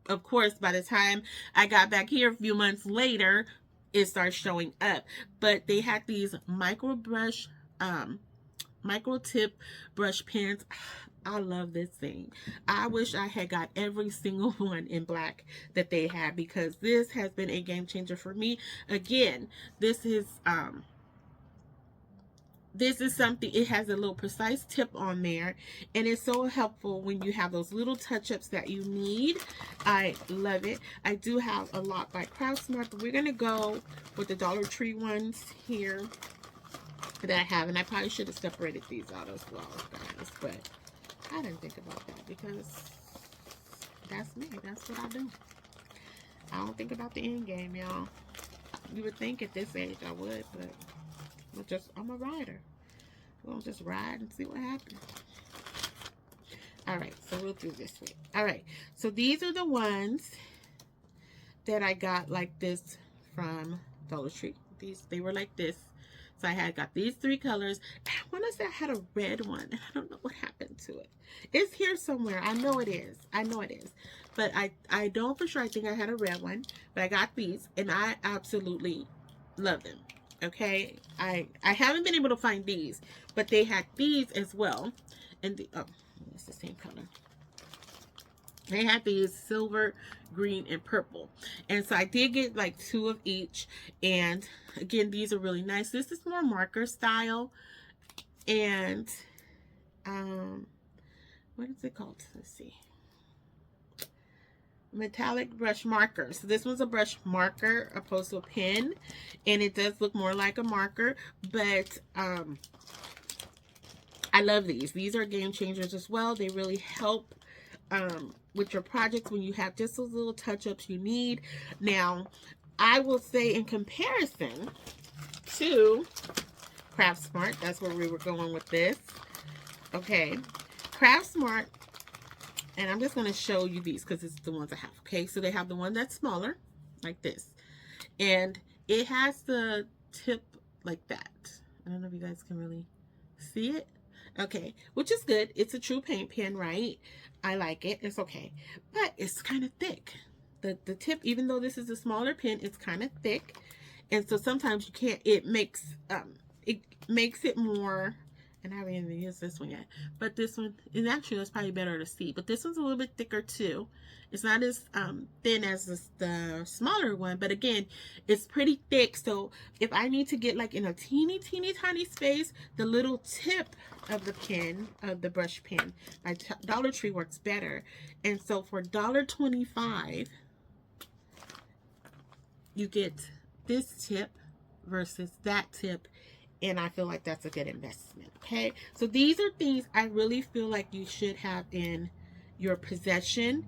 of course, by the time I got back here a few months later, it starts showing up. But they had these micro tip brush pens. I love this thing. I wish I had got every single one in black that they had, because this has been a game changer for me. Again, this is something, it has a little precise tip on there, and it's so helpful when you have those little touch-ups that you need. I love it. I do have a lot by Craftsmart, but we're going to go with the Dollar Tree ones here that I have, and I probably should have separated these out as well, guys, but I didn't think about that, because that's me. That's what I do. I don't think about the end game, y'all. You would think at this age I would, but I'm a rider. We'll just ride and see what happens. Alright, so we'll do this way. Alright, so these are the ones that I got like this from Dollar Tree. They were like this. So I had got these 3 colors. I want to say I had a red one, and I don't know what happened to it. It's here somewhere. I know it is. I know it is. But I don't for sure. I think I had a red one. But I got these, and I absolutely love them. Okay? I haven't been able to find these, but they had these as well. And oh, it's the same color. They had these silver, green, and purple. And so I did get like 2 of each. And again, these are really nice. This is more marker style. And what is it called? Let's see. Metallic brush marker. So this one's a brush marker opposed to a pen. And it does look more like a marker. But I love these. These are game changers as well. They really help with your projects when you have just those little touch-ups you need. Now, I will say in comparison to Craftsmart, that's where we were going with this. Okay, Craftsmart, and I'm just going to show you these because it's the ones I have. Okay, so they have the one that's smaller, like this, and it has the tip like that. I don't know if you guys can really see it. Okay, which is good. It's a true paint pen, right? I like it. It's okay. But it's kind of thick. The tip, even though this is a smaller pen, it's kind of thick. And so sometimes you can't, it makes it more, and I haven't even used this one yet. But this one, and actually that's probably better to see. But this one's a little bit thicker too. It's not as thin as the smaller one, but again, it's pretty thick. So if I need to get like in a teeny tiny space, the little tip of the pen, of the brush pen by Dollar Tree works better. And so for $1.25, you get this tip versus that tip, and I feel like that's a good investment. Okay, so these are things I really feel like you should have in your possession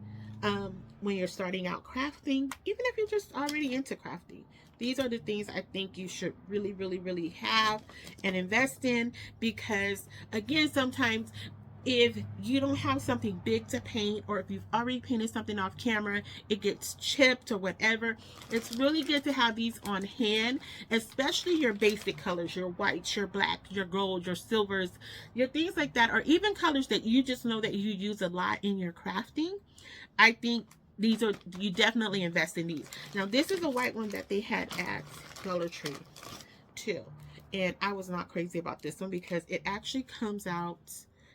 when you're starting out crafting, even if you're just already into crafting. These are the things I think you should really have and invest in, because again, sometimes if you don't have something big to paint, or if you've already painted something off camera, it gets chipped or whatever, it's really good to have these on hand, especially your basic colors, your whites, your blacks, your gold, your silvers, your things like that, or even colors that you just know that you use a lot in your crafting. I think these are, you definitely invest in these. Now this is a white one that they had at Dollar Tree too, and I was not crazy about this one because it actually comes out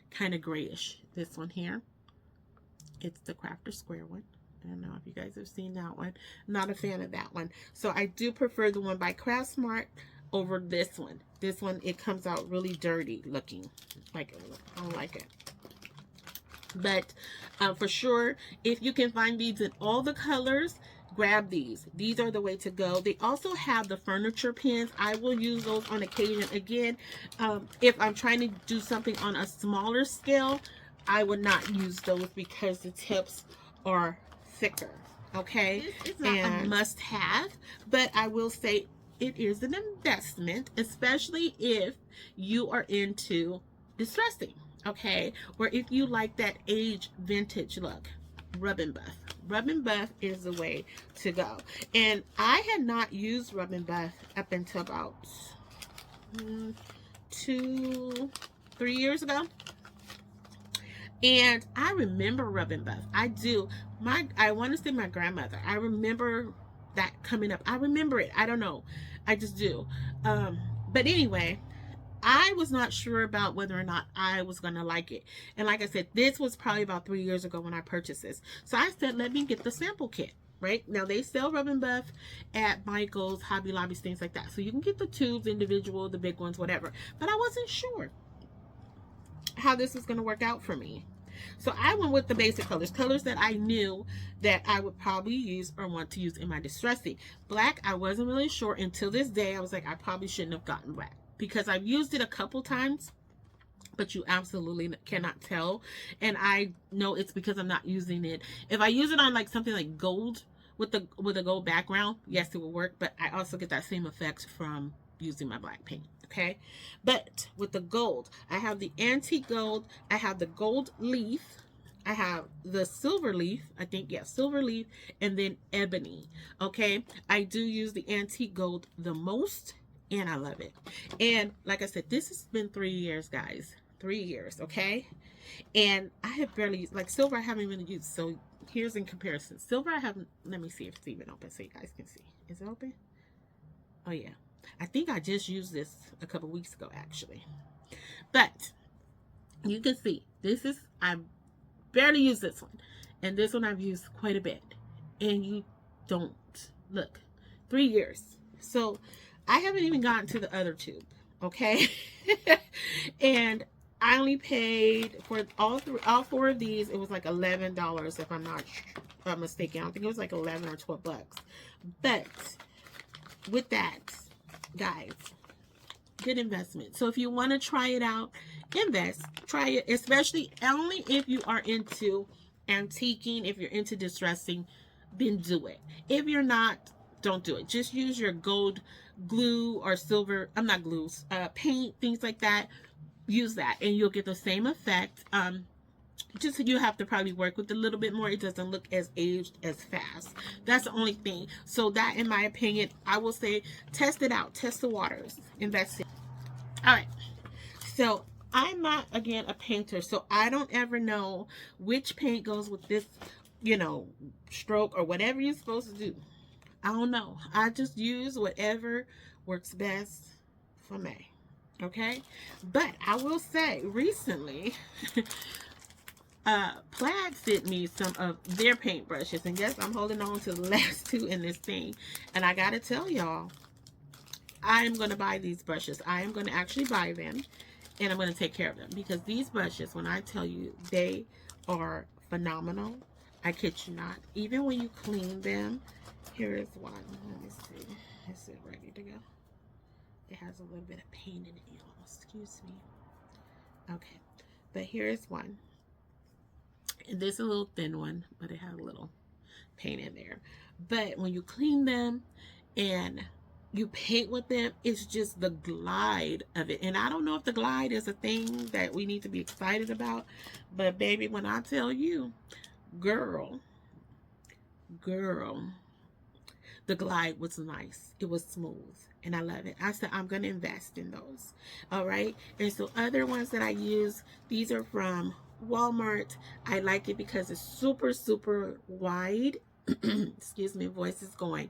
kind of grayish. This one here, it's the Crafter Square one. I don't know if you guys have seen that one. Not a fan of that one, so I do prefer the one by Craftsmart over this one. This one, it comes out really dirty looking. Like, I don't like it. But for sure, if you can find these in all the colors, grab these. These are the way to go. They also have the furniture pens. I will use those on occasion. Again, if I'm trying to do something on a smaller scale, I would not use those because the tips are thicker. okay? It's not a must-have, but I will say it is an investment, especially if you are into distressing, okay? Or if you like that age vintage look. Rub and Buff. Rub and Buff is the way to go. And I had not used Rub and Buff up until about 2-3 years ago. And I remember Rub and Buff. I do. I want to say my grandmother. I remember that coming up. I remember it. I don't know. I just do. But anyway, I was not sure about whether or not I was going to like it. And like I said, this was probably about 3 years ago when I purchased this. So I said, let me get the sample kit. Right now, they sell Rub and Buff at Michael's, Hobby Lobbies, things like that. So you can get the tubes individual, the big ones, whatever. But I wasn't sure how this was going to work out for me. So I went with the basic colors that I knew that I would probably use or want to use in my distressing. Black, I wasn't really sure until this day. I was like, I probably shouldn't have gotten black because I've used it a couple times, but you absolutely cannot tell. And I know it's because I'm not using it. If I use it on like something like gold with a gold background, yes, it will work. But I also get that same effect from using my black paint. Okay, but with the gold, I have the antique gold, I have the gold leaf, I have the silver leaf, I think, yeah, silver leaf, and then ebony. Okay, I do use the antique gold the most, and I love it. And like I said, this has been 3 years, guys. 3 years, okay? And I have barely used, like silver I haven't even used. So here's in comparison. Silver I haven't, let me see if it's even open so you guys can see. Is it open? Oh yeah. I think I just used this a couple weeks ago, actually. But you can see, I barely used this one. And this one I've used quite a bit. And you don't, look, 3 years. So I haven't even gotten to the other tube, okay? And I only paid for all 4 of these. It was like $11 if I'm not mistaken. I don't think it was like 11 or 12 bucks. But with that, guys, good investment. So if you want to try it out, try it, especially only if you are into antiquing, if you're into distressing, then do it. If you're not, don't do it. Just use your gold glue or silver, paint, things like that. Use that and you'll get the same effect. Just you have to probably work with a little bit more. It doesn't look as aged as fast. That's the only thing. So that, in my opinion, I will say test it out. Test the waters. Invest it. All right. So I'm not, again, a painter. So I don't ever know which paint goes with this, stroke or whatever you're supposed to do. I don't know. I just use whatever works best for me. Okay? But I will say, recently... Plaid sent me some of their paintbrushes, and yes, I'm holding on to the last 2 in this thing. And I gotta tell y'all, I'm gonna buy these brushes. I am gonna actually buy them, and I'm gonna take care of them, because these brushes, when I tell you, they are phenomenal. I kid you not. Even when you clean them, here is one. Let me see. Is it ready to go? It has a little bit of paint in it, y'all. Excuse me. Okay, but here is one. And this is a little thin one, but it has a little paint in there. But when you clean them and you paint with them, it's just the glide of it. And I don't know if the glide is a thing that we need to be excited about. But baby, when I tell you, girl, the glide was nice. It was smooth. And I love it. I said, I'm going to invest in those. All right. And so other ones that I use, these are from Walmart. I like it because it's super, super wide. Excuse me, voice is going.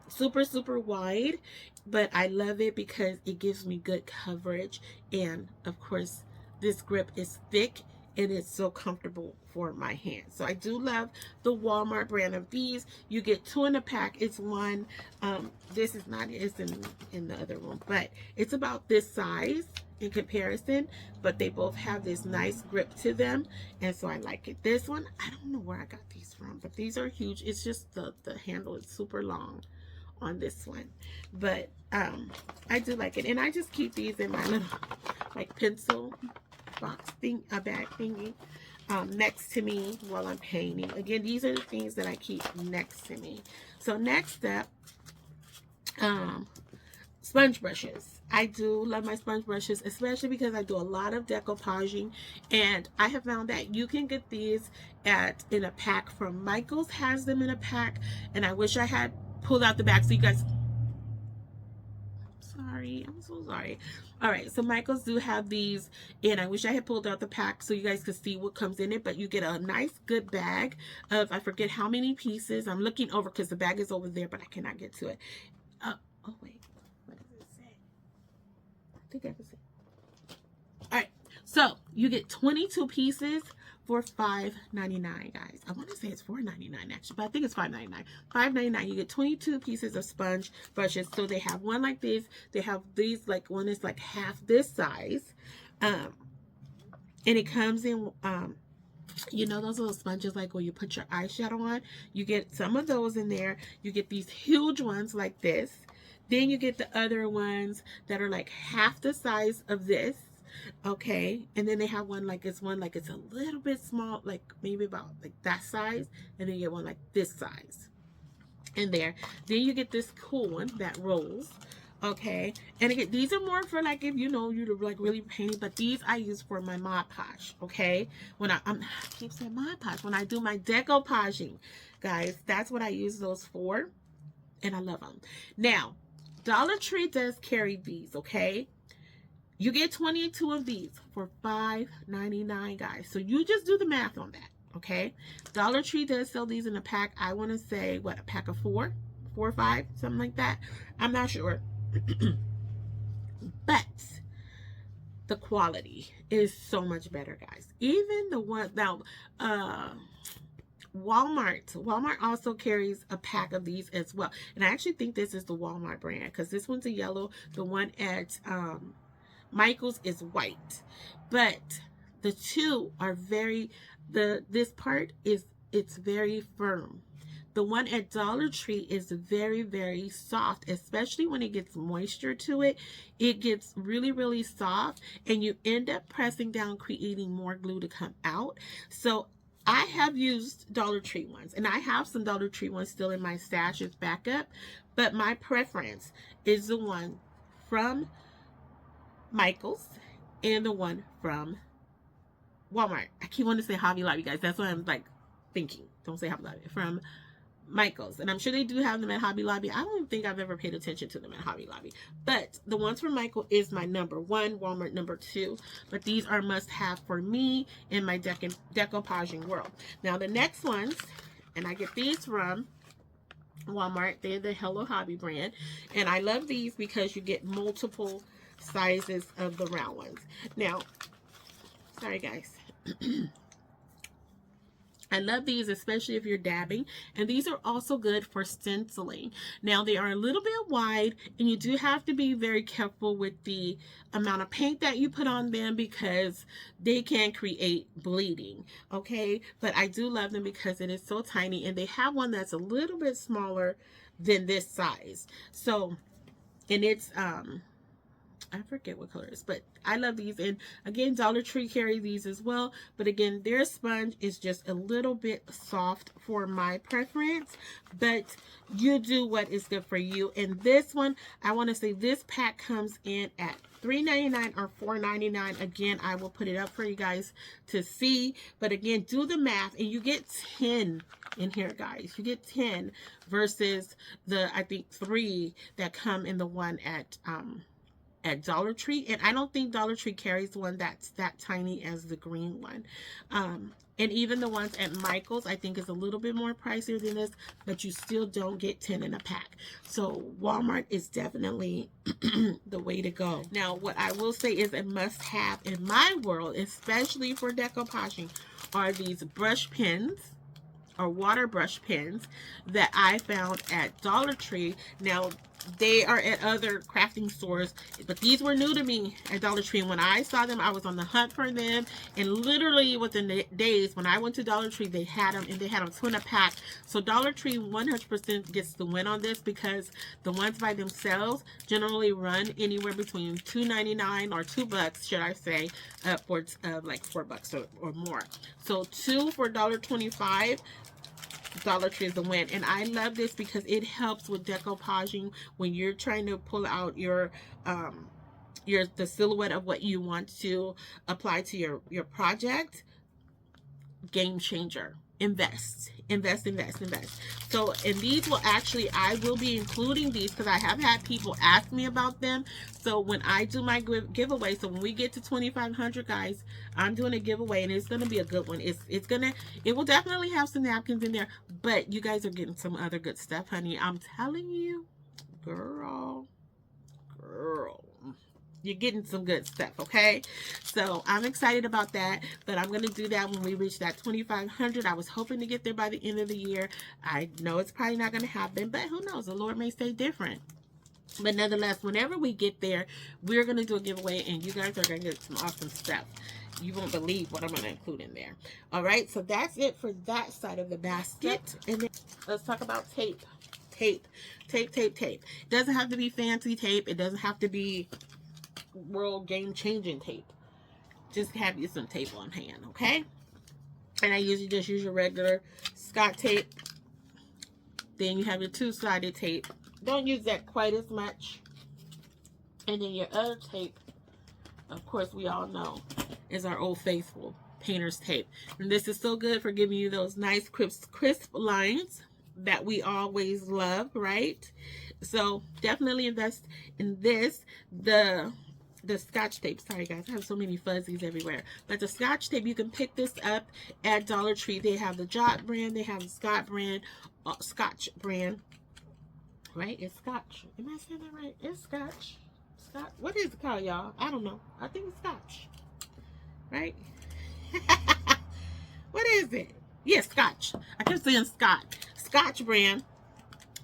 Super, super wide. But I love it because it gives me good coverage. And of course, this grip is thick. And it's so comfortable for my hands. So I do love the Walmart brand of these. You get 2 in a pack. It's one. This is not, it's in the other room, but it's about this size in comparison. But they both have this nice grip to them, and so I like it. This one, I don't know where I got these from, but these are huge. It's just the handle is super long on this one, but I do like it, and I just keep these in my little like pencil box thing, a bag thingy. next to me while I'm painting. Again, these are the things that I keep next to me. So next up, sponge brushes. I do love my sponge brushes, especially because I do a lot of decoupaging, and I have found that you can get these in a pack from Michaels. Has them in a pack, and I wish I had pulled out the bag so you guys. Sorry, I'm so sorry. All right, so Michaels do have these, and I wish I had pulled out the pack so you guys could see what comes in it, but you get a nice good bag of, I forget how many pieces. I'm looking over because the bag is over there, but I cannot get to it. Oh wait, what does it say? I think I can say. All right, so you get 22 pieces for $5.99, guys. I want to say it's $4.99 actually, but I think it's $5.99. $5.99. You get 22 pieces of sponge brushes. So they have one like this. They have these, like one is like half this size, and it comes in. You know those little sponges like where you put your eyeshadow on? You get some of those in there. You get these huge ones like this. Then you get the other ones that are like half the size of this. Okay, and then they have one like it's a little bit small, like maybe about like that size, and then you get one like this size in there. Then you get this cool one that rolls. Okay, and again, these are more for like if you know you're like really painting, but these I use for my Mod Podge. Okay, when I keep saying Mod Podge, when I do my decoupaging, guys, that's what I use those for, and I love them. Now, Dollar Tree does carry these. Okay, you get 22 of these for $5.99, guys. So you just do the math on that, okay? Dollar Tree does sell these in a pack. I want to say, what, a pack of 4 or 5, something like that. I'm not sure. But the quality is so much better, guys. Even the one, now, Walmart also carries a pack of these as well. And I actually think this is the Walmart brand because this one's a yellow. The one at Michaels is white, but the two are this part is, it's very firm. The one at Dollar Tree is very, very soft, especially when it gets moisture to it. It gets really, really soft, and you end up pressing down, creating more glue to come out. So I have used Dollar Tree ones, and I have some Dollar Tree ones still in my stash as backup, but my preference is the one from Michaels and the one from Walmart. I keep wanting to say Hobby Lobby, guys. That's what I'm like thinking. Don't say Hobby Lobby. From Michaels. And I'm sure they do have them at Hobby Lobby. I don't even think I've ever paid attention to them at Hobby Lobby. But the ones from Michael is my number 1, Walmart number 2. But these are must have for me in my decoupaging world. Now the next ones, and I get these from Walmart. They're the Hello Hobby brand. And I love these because you get multiple sizes of the round ones. Now, sorry guys. I love these, especially if you're dabbing, and these are also good for stenciling. Now, they are a little bit wide, and you do have to be very careful with the amount of paint that you put on them because they can create bleeding, okay? But I do love them because it is so tiny, and they have one that's a little bit smaller than this size. So, and it's, I forget what color it is, but I love these. And again, Dollar Tree carry these as well. But again, their sponge is just a little bit soft for my preference. But you do what is good for you. And this one, I want to say this pack comes in at $3.99 or $4.99. Again, I will put it up for you guys to see. But again, do the math, and you get 10 in here, guys. You get 10 versus the, I think, 3 that come in the one at Dollar Tree. And I don't think Dollar Tree carries one that's that tiny as the green one. And even the ones at Michael's, I think, is a little bit more pricier than this, but you still don't get 10 in a pack. So Walmart is definitely the way to go. Now, what I will say is a must-have in my world, especially for decoupaging, are these brush pens or water brush pens that I found at Dollar Tree. Now, They are at other crafting stores, but these were new to me at Dollar Tree. And when I saw them, I was on the hunt for them. And literally within the days, when I went to Dollar Tree, they had them, and they had them 2 in a pack. So Dollar Tree 100% gets the win on this, because the ones by themselves generally run anywhere between $2.99 or $2, should I say, upwards of like $4 or more. So 2 for $1.25. Dollar Tree is a win. And I love this because it helps with decoupaging when you're trying to pull out your the silhouette of what you want to apply to your project. Game changer. Invest. So, and these will actually, I will be including these because I have had people ask me about them. So when I do my giveaway, so when we get to 2,500, guys, I'm doing a giveaway, and it's going to be a good one. It will definitely have some napkins in there, but you guys are getting some other good stuff, honey. I'm telling you, girl, you're getting some good stuff, okay? So I'm excited about that, but I'm going to do that when we reach that 2,500. I was hoping to get there by the end of the year. I know it's probably not going to happen, but who knows? The Lord may say different. But nonetheless, whenever we get there, we're going to do a giveaway, and you guys are going to get some awesome stuff. You won't believe what I'm going to include in there. All right, so that's it for that side of the basket. And then let's talk about tape. Tape. It doesn't have to be fancy tape. It doesn't have to be world game-changing tape. Just have you some tape on hand, okay? And I usually just use your regular Scotch tape. Then you have your 2-sided tape. Don't use that quite as much. And then your other tape, of course, we all know, is our Old Faithful painter's tape. And this is so good for giving you those nice crisp lines that we always love, right? So definitely invest in this. The Scotch tape, sorry guys, I have so many fuzzies everywhere, but the Scotch tape, you can pick this up at Dollar Tree. They have the Jot brand, they have the Scotch brand, right? It's Scotch. Am I saying that right? It's Scotch. What is it called, y'all? I don't know. I think it's Scotch, right? What is it? Yes, Scotch. I kept saying Scotch brand.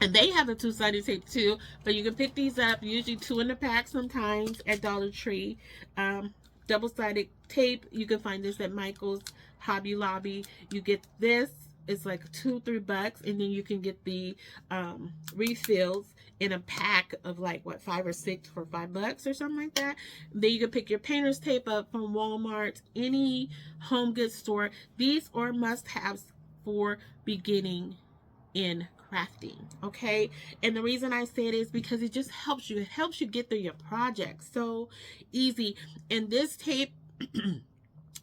And they have a 2-sided tape too, but you can pick these up, usually 2 in a pack sometimes at Dollar Tree. Double-sided tape, you can find this at Michael's, Hobby Lobby. You get this, it's like $2-3, and then you can get the refills in a pack of like, what, 5 or 6 for $5 or something like that. Then you can pick your painter's tape up from Walmart, any home goods store. These are must-haves for beginning in crafting, okay? And the reason I say it is because it just helps you. It helps you get through your project so easy. And this tape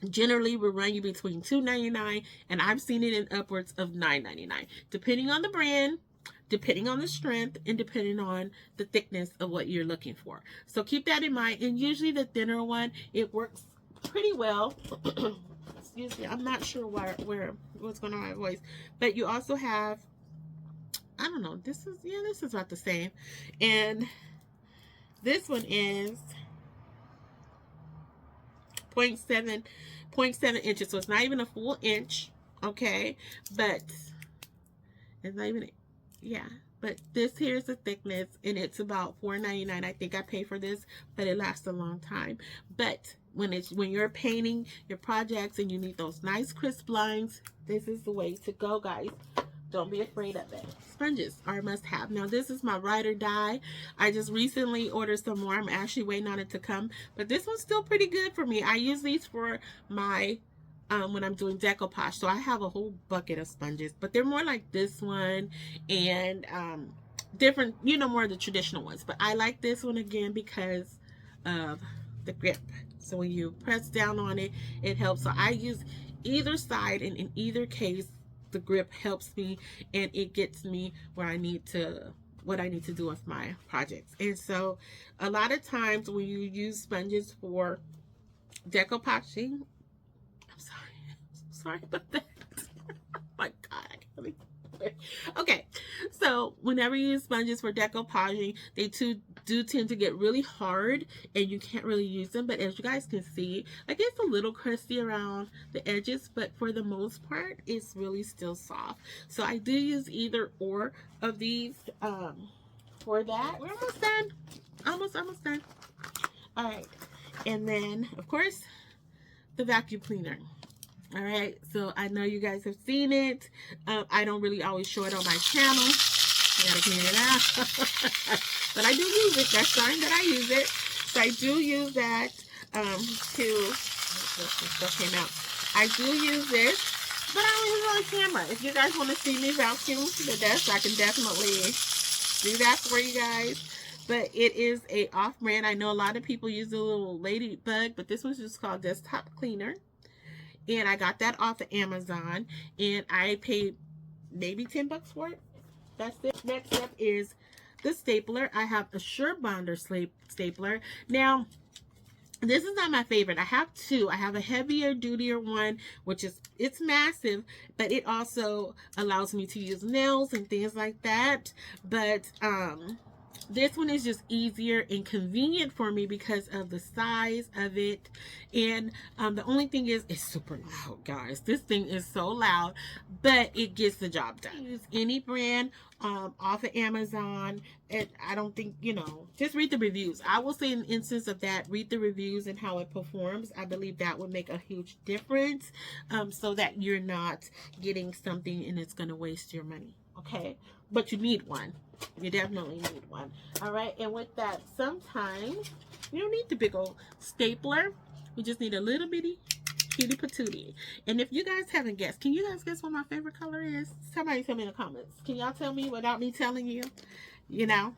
generally will run you between $2.99, and I've seen it in upwards of $9.99, depending on the brand, depending on the strength, and depending on the thickness of what you're looking for. So keep that in mind. And usually the thinner one, it works pretty well. Excuse me, I'm not sure what's going on with my voice, but you also have, I don't know, this is about the same. And this one is 0.7 inches. So it's not even a full inch, okay? But it's not even, yeah. But this here is the thickness, and it's about $4.99. I think I paid for this, but it lasts a long time. But when you're painting your projects and you need those nice crisp lines, this is the way to go, guys. Don't be afraid of it. Sponges are a must-have. Now, this is my ride or die. I just recently ordered some more. I'm actually waiting on it to come. But this one's still pretty good for me. I use these for my, when I'm doing decoupage. So I have a whole bucket of sponges. But they're more like this one and different, more of the traditional ones. But I like this one again because of the grip. So when you press down on it, it helps. So I use either side, and in either case, the grip helps me, and it gets me where I need to, what I need to do with my projects. And so a lot of times when you use sponges for decoupaging, I'm sorry about that. Oh my God, I can't believe it. Okay, so whenever you use sponges for decoupaging, they do tend to get really hard, and you can't really use them. But as you guys can see, like, it's a little crusty around the edges, but for the most part, it's really still soft. So I do use either or of these for that. We're almost done. Almost done. All right. And then, of course, the vacuum cleaner. All right. So I know you guys have seen it. I don't really always show it on my channel. I gotta clean it out. But I do use it. That's fine that I use it. So I do use that stuff came out. I do use this, but I don't use it on camera. If you guys want to see me vacuum the desk, I can definitely do that for you guys. But it is a off-brand. I know a lot of people use the little ladybug, but this one's just called Desktop Cleaner. And I got that off of Amazon, and I paid maybe 10 bucks for it. That's it. Next step is the stapler. I have a SureBonder stapler. Now, this is not my favorite. I have two. I have a heavier, dutier one, which is, it's massive, but it also allows me to use nails and things like that. But this one is just easier and convenient for me because of the size of it. And the only thing is, it's super loud, guys. This thing is so loud, but it gets the job done. Use any brand off of Amazon. And I don't think, you know, just read the reviews. I will say, in an instance of that, read the reviews and how it performs. I believe that would make a huge difference, so that you're not getting something and it's going to waste your money. Okay, but you need one. You definitely need one. All right, and with that, sometimes you don't need the big old stapler. We just need a little bitty cutie patootie. And if you guys haven't guessed, can you guys guess what my favorite color is? Somebody tell me in the comments. Can y'all tell me without me telling you? You know,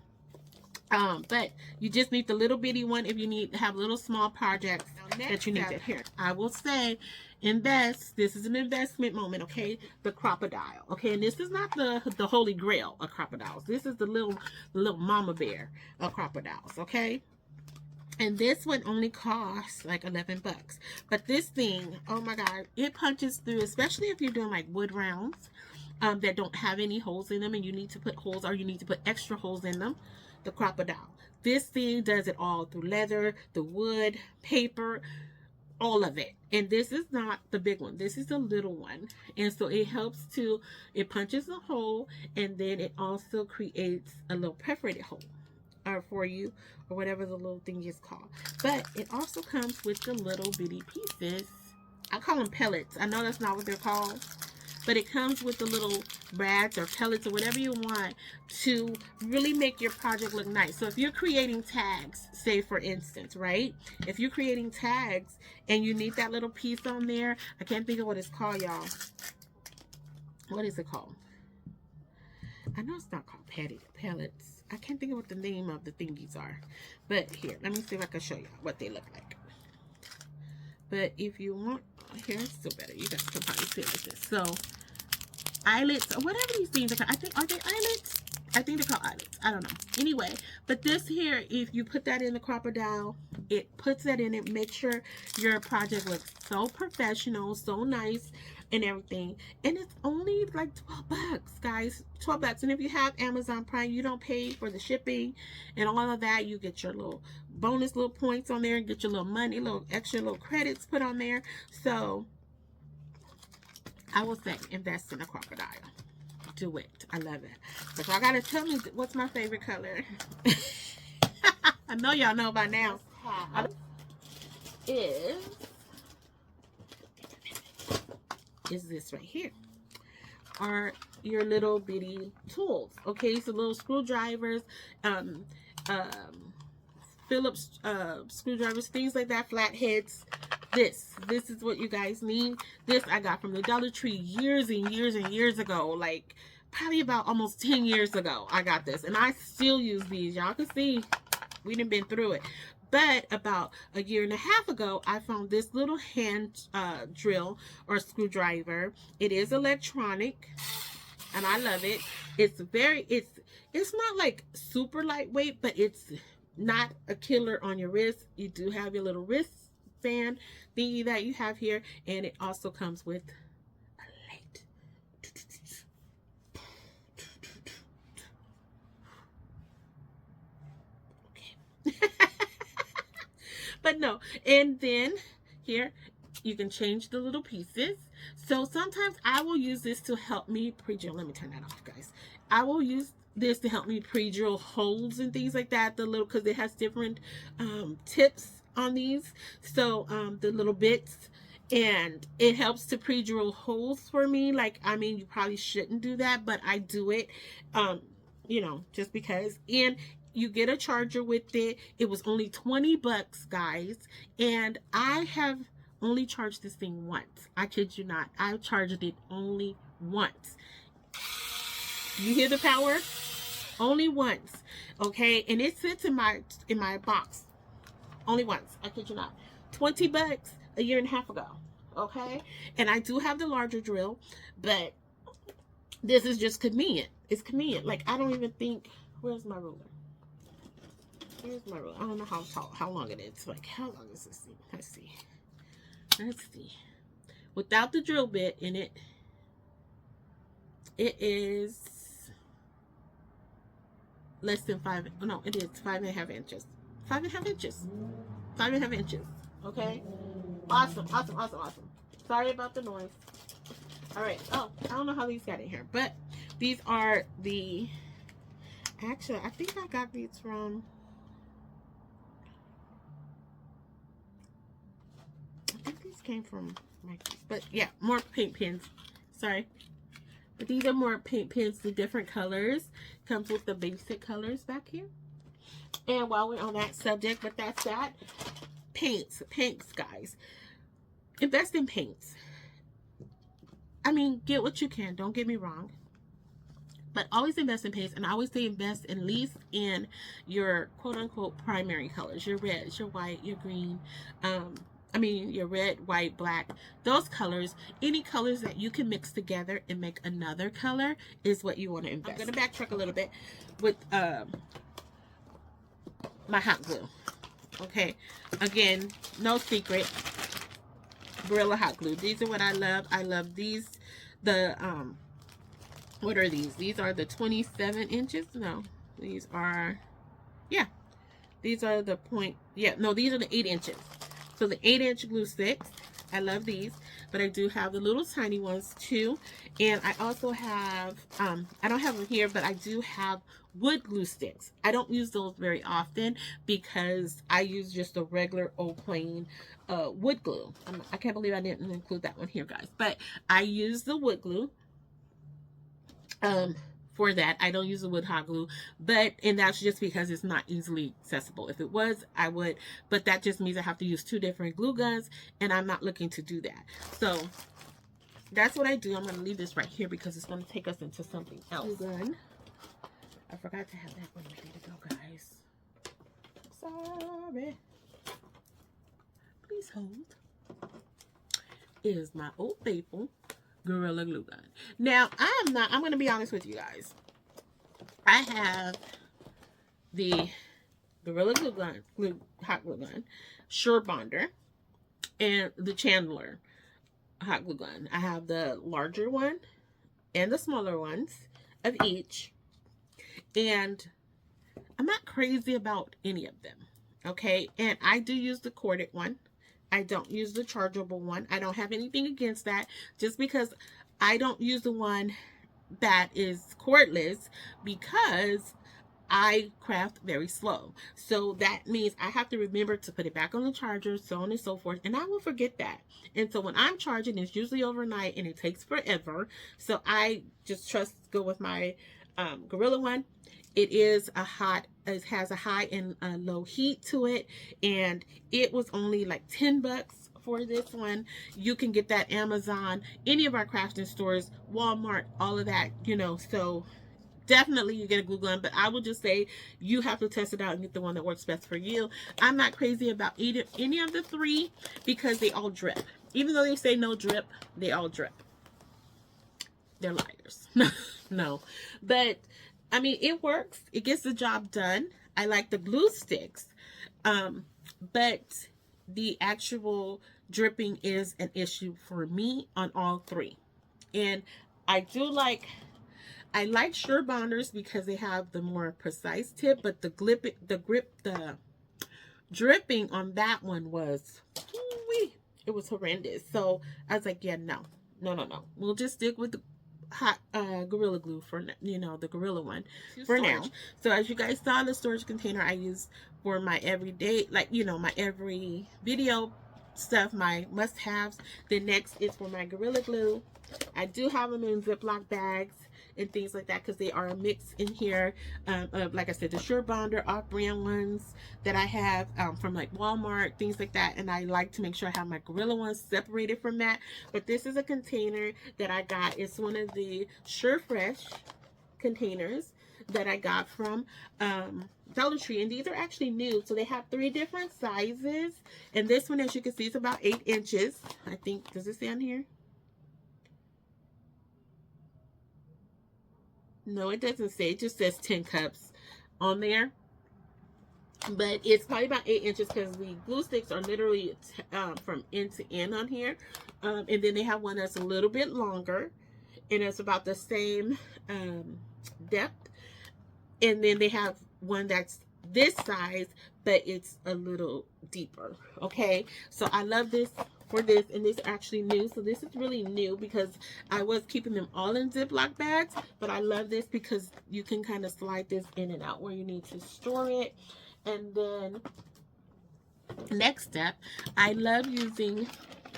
but you just need the little bitty one if you need to have little small projects that you need to here. I will say, invest. This is an investment moment, okay? The crocodile, okay? And this is not the holy grail of crocodiles. This is the little mama bear of crocodiles, okay? And this one only costs like 11 bucks. But this thing, oh my God, it punches through, especially if you're doing like wood rounds that don't have any holes in them and you need to put holes, or you need to put extra holes in them. The crocodile. This thing does it all through leather, the wood, paper, all of it. And this is not the big one. This is the little one. And so it helps to, it punches a hole, and then it also creates a little perforated hole for you, or whatever the little thing is called. But it also comes with the little bitty pieces. I call them pellets. I know that's not what they're called, but it comes with the little brads or pellets or whatever you want to really make your project look nice. So if you're creating tags, say for instance, right? If you're creating tags and you need that little piece on there, I can't think of what it's called, y'all. What is it called? I know it's not called pellets. I can't think of what the name of the thingies are. But here, let me see if I can show you what they look like. But if you want, here, it's still better. You guys can probably see it like this. So, eyelets, or whatever these things are. I think, are they eyelets? I think they're called eyelets. I don't know. Anyway, but this here, if you put that in the crocodile, it puts that in it, makes sure your project looks so professional, so nice, and everything. And it's only like 12 bucks, guys. 12 bucks. And if you have Amazon Prime, you don't pay for the shipping and all of that. You get your little bonus little points on there and get your little money, little extra little credits put on there. So I will say, invest in a crocodile. Do it. I love it. But y'all gotta tell me what's my favorite color. I know y'all know by now. Is this right here, are your little bitty tools. Okay, so little screwdrivers, Phillips screwdrivers, things like that, flatheads. This is what you guys need. This I got from the Dollar Tree years and years and years ago, like probably about almost 10 years ago. I got this, and I still use these. Y'all can see we done been through it. But about a year and a half ago, I found this little hand drill or screwdriver. It is electronic, and I love it. It's not like super lightweight, but it's not a killer on your wrist. You do have your little wristband thingy that you have here, and it also comes with a light. Okay. But no, and then here you can change the little pieces. So sometimes I will use this to help me pre-drill. Let me turn that off, guys. I will use this to help me pre-drill holes and things like that. The little, because it has different tips on these, so the little bits, and it helps to pre-drill holes for me. Like, I mean, you probably shouldn't do that, but I do it, you know, just because. And you get a charger with it. It was only 20 bucks, guys, and I have only charged this thing once. I kid you not. I charged it only once. You hear the power? Only once. Okay, and it sits in my box only once. I kid you not. 20 bucks a year and a half ago. Okay, and I do have the larger drill, but this is just convenient. It's convenient. Like, I don't even think, where's my ruler? Here's my ruler. I don't know how tall, how long it is. Like, how long is this thing? Let's see. Let's see. Without the drill bit in it, it is less than 5. No, it is 5.5 inches. 5.5 inches. 5.5 inches. Okay. Awesome. Awesome. Awesome. Awesome. Sorry about the noise. All right. Oh, I don't know how these got in here, but these are the. Actually, I think I got these from. I think these came from Mikey's, but yeah, more paint pens. Sorry. But these are more paint pens, the different colors. Comes with the basic colors back here. And while we're on that subject, but that's that. Paints, guys. Invest in paints. I mean, get what you can. Don't get me wrong. But always invest in paints. And I always say invest at least in your quote-unquote primary colors. Your reds, your white, your green. I mean, your red, white, black, those colors, any colors that you can mix together and make another color is what you want to invest. I'm going to backtrack a little bit with my hot glue. Okay, again, no secret, Gorilla hot glue. These are what I love. I love these. The, what are these? These are the 27 inches. No, these are, yeah, these are the these are the 8 inches. So the 8-inch glue sticks, I love these, but I do have the little tiny ones too. And I also have, I don't have them here, but I do have wood glue sticks. I don't use those very often because I use just a regular old plain wood glue. I can't believe I didn't include that one here, guys. But I use the wood glue. For that, I don't use the wood hot glue, and that's just because it's not easily accessible. If it was, I would, but that just means I have to use 2 different glue guns, and I'm not looking to do that. So that's what I do. I'm going to leave this right here because it's going to take us into something else. Glue gun. I forgot to have that one ready to go, guys. Sorry. Please hold. Is my old faithful Gorilla glue gun. Now, I'm going to be honest with you guys. I have the Gorilla glue gun, hot glue gun, Sure Bonder, and the Chandler hot glue gun. I have the larger one and the smaller ones of each. And I'm not crazy about any of them. Okay. And I do use the corded one. I don't use the chargeable one. I don't have anything against that. Just because I don't use the one that is cordless because I craft very slow. So that means I have to remember to put it back on the charger, so on and so forth. And I will forget that. And so when I'm charging, it's usually overnight and it takes forever. So I just go with my Gorilla one. It is it has a high and a low heat to it, and it was only like 10 bucks for this one. You can get that Amazon, any of our crafting stores, Walmart, all of that, you know. So definitely you get a glue gun, but I will just say you have to test it out and get the one that works best for you. I'm not crazy about any of the 3 because they all drip. Even though they say no drip, they all drip. They're liars. No, but I mean, it works. It gets the job done. I like the glue sticks, but the actual dripping is an issue for me on all 3. And I like Sure Bonders because they have the more precise tip, but the dripping on that one was, it was horrendous. So I was like, yeah, no. We'll just stick with hot Gorilla Glue for, you know, the Gorilla one for now. So as you guys saw, the storage container I use for my everyday, like, you know, my every video stuff, my must-haves. The next is for my Gorilla Glue. I do have them in Ziploc bags and things like that, because they are a mix in here of, like I said, the Sure Bonder off-brand ones that I have from like Walmart, things like that. And I like to make sure I have my Gorilla ones separated from that. But this is a container that I got. It's one of the Sure Fresh containers that I got from Dollar Tree, and these are actually new. So they have 3 different sizes, and this one, as you can see, is about 8 inches. I think, does it say on here? No, it doesn't say. It just says 10 cups on there. But it's probably about 8 inches, because the glue sticks are literally from end to end on here. And then they have one that's a little bit longer, and it's about the same depth. And then they have one that's this size, but it's a little deeper. Okay, so I love this for this, and this is actually new. So this is really new, because I was keeping them all in Ziploc bags, but I love this because you can kind of slide this in and out where you need to store it. And then next step, I love using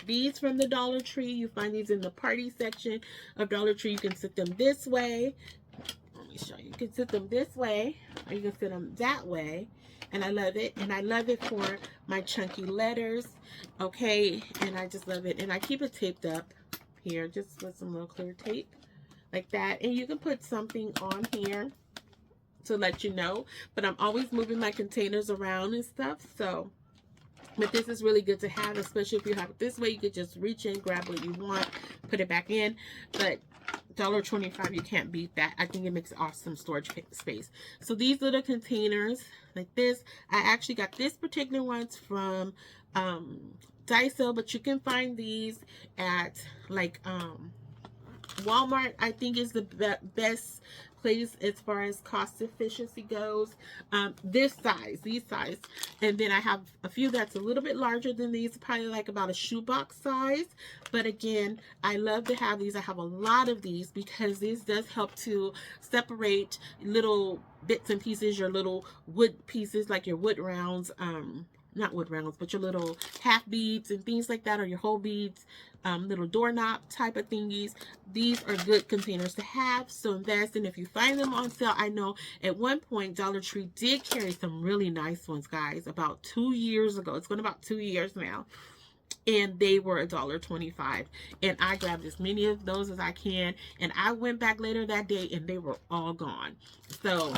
these from the Dollar Tree. You find these in the party section of Dollar Tree. You can sit them this way. Let me show you. You can sit them this way, or you can sit them that way. And I love it. And I love it for my chunky letters. Okay. And I just love it. And I keep it taped up here, just with some little clear tape like that. And you can put something on here to let you know. But I'm always moving my containers around and stuff. So, but this is really good to have, especially if you have it this way. You could just reach in, grab what you want, put it back in. But $1.25, you can't beat that. I think it makes awesome storage space. So these little containers like this, I actually got this particular ones from Daiso, but you can find these at like Walmart. I think is the best place as far as cost efficiency goes. These size, and then I have a few that's a little bit larger than these, probably like about a shoebox size. But again, I love to have these. I have a lot of these, because this does help to separate little bits and pieces, your little wood pieces, like your wood rounds, not wood rounds, but your little half beads and things like that, or your whole beads, little doorknob type of thingies. These are good containers to have, so invest in. If you find them on sale, I know at one point Dollar Tree did carry some really nice ones, guys, about 2 years ago. It's been about 2 years now, and they were $1.25, and I grabbed as many of those as I can. And I went back later that day, and they were all gone. So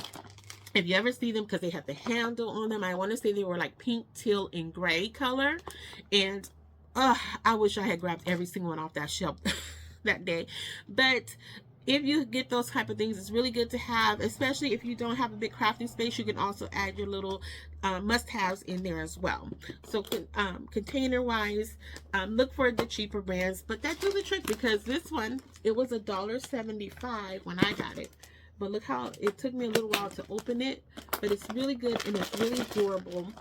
if you ever see them, because they have the handle on them, I want to say they were like pink, teal, and gray color. And I wish I had grabbed every single one off that shelf that day. But if you get those type of things, it's really good to have, especially if you don't have a big crafting space. You can also add your little must-haves in there as well. So container wise, look for the cheaper brands, but that do the trick, because this one, it was $1.75 when I got it. But look how it took me a little while to open it. But it's really good, and it's really durable.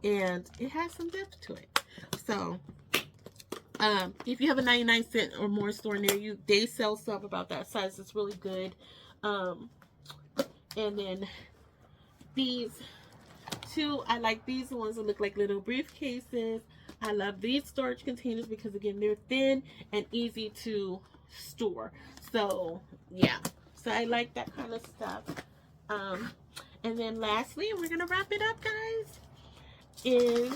And it has some depth to it. So, if you have a 99-cent or more store near you, they sell stuff about that size. It's really good. And then these two, I like these ones that look like little briefcases. I love these storage containers because, again, they're thin and easy to store. So, yeah. So I like that kind of stuff. And then lastly, and we're going to wrap it up, guys, is,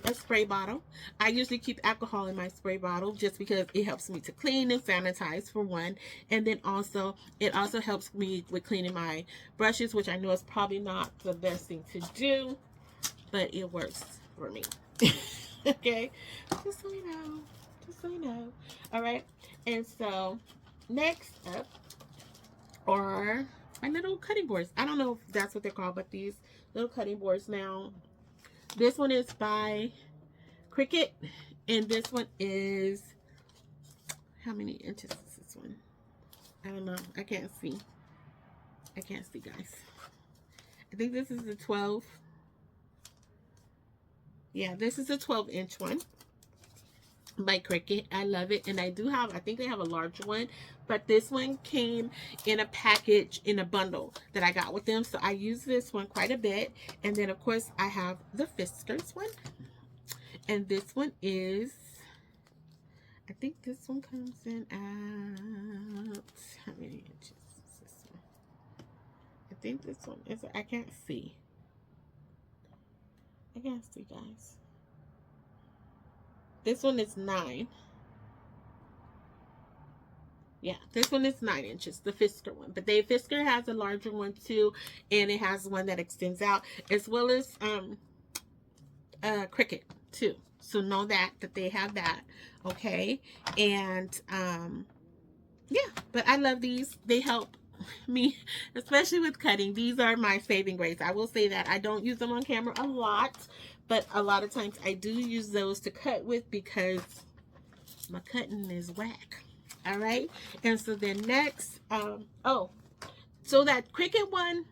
a spray bottle. I usually keep alcohol in my spray bottle just because it helps me to clean and sanitize, for one. And then also, it also helps me with cleaning my brushes, which I know is probably not the best thing to do, but it works for me. Okay? Just so you know. Just so you know. Alright? And so, next up are my little cutting boards. I don't know if that's what they're called, but these little cutting boards now. This one is by Cricut, and this one is, how many inches is this one? I don't know. I can't see. I can't see, guys. I think this is the 12. Yeah, this is a 12-inch one. by Cricut. I love it. And I do have, I think they have a large one, but this one came in a package, in a bundle that I got with them. So I use this one quite a bit. And then of course I have the Fiskars one. And this one is, I think this one comes in at, how many inches is this one? I think this one is, I can't see. I can't see, guys. This one is 9. Yeah, this one is 9 inches, the Fiskar one. But the Fiskar has a larger one too, and it has one that extends out, as well as Cricut too. So know that they have that, okay? And yeah, but I love these. They help me, especially with cutting. These are my saving grace. I will say that I don't use them on camera a lot, but a lot of times I do use those to cut with because my cutting is whack. All right, and so then next, oh, so that Cricut one,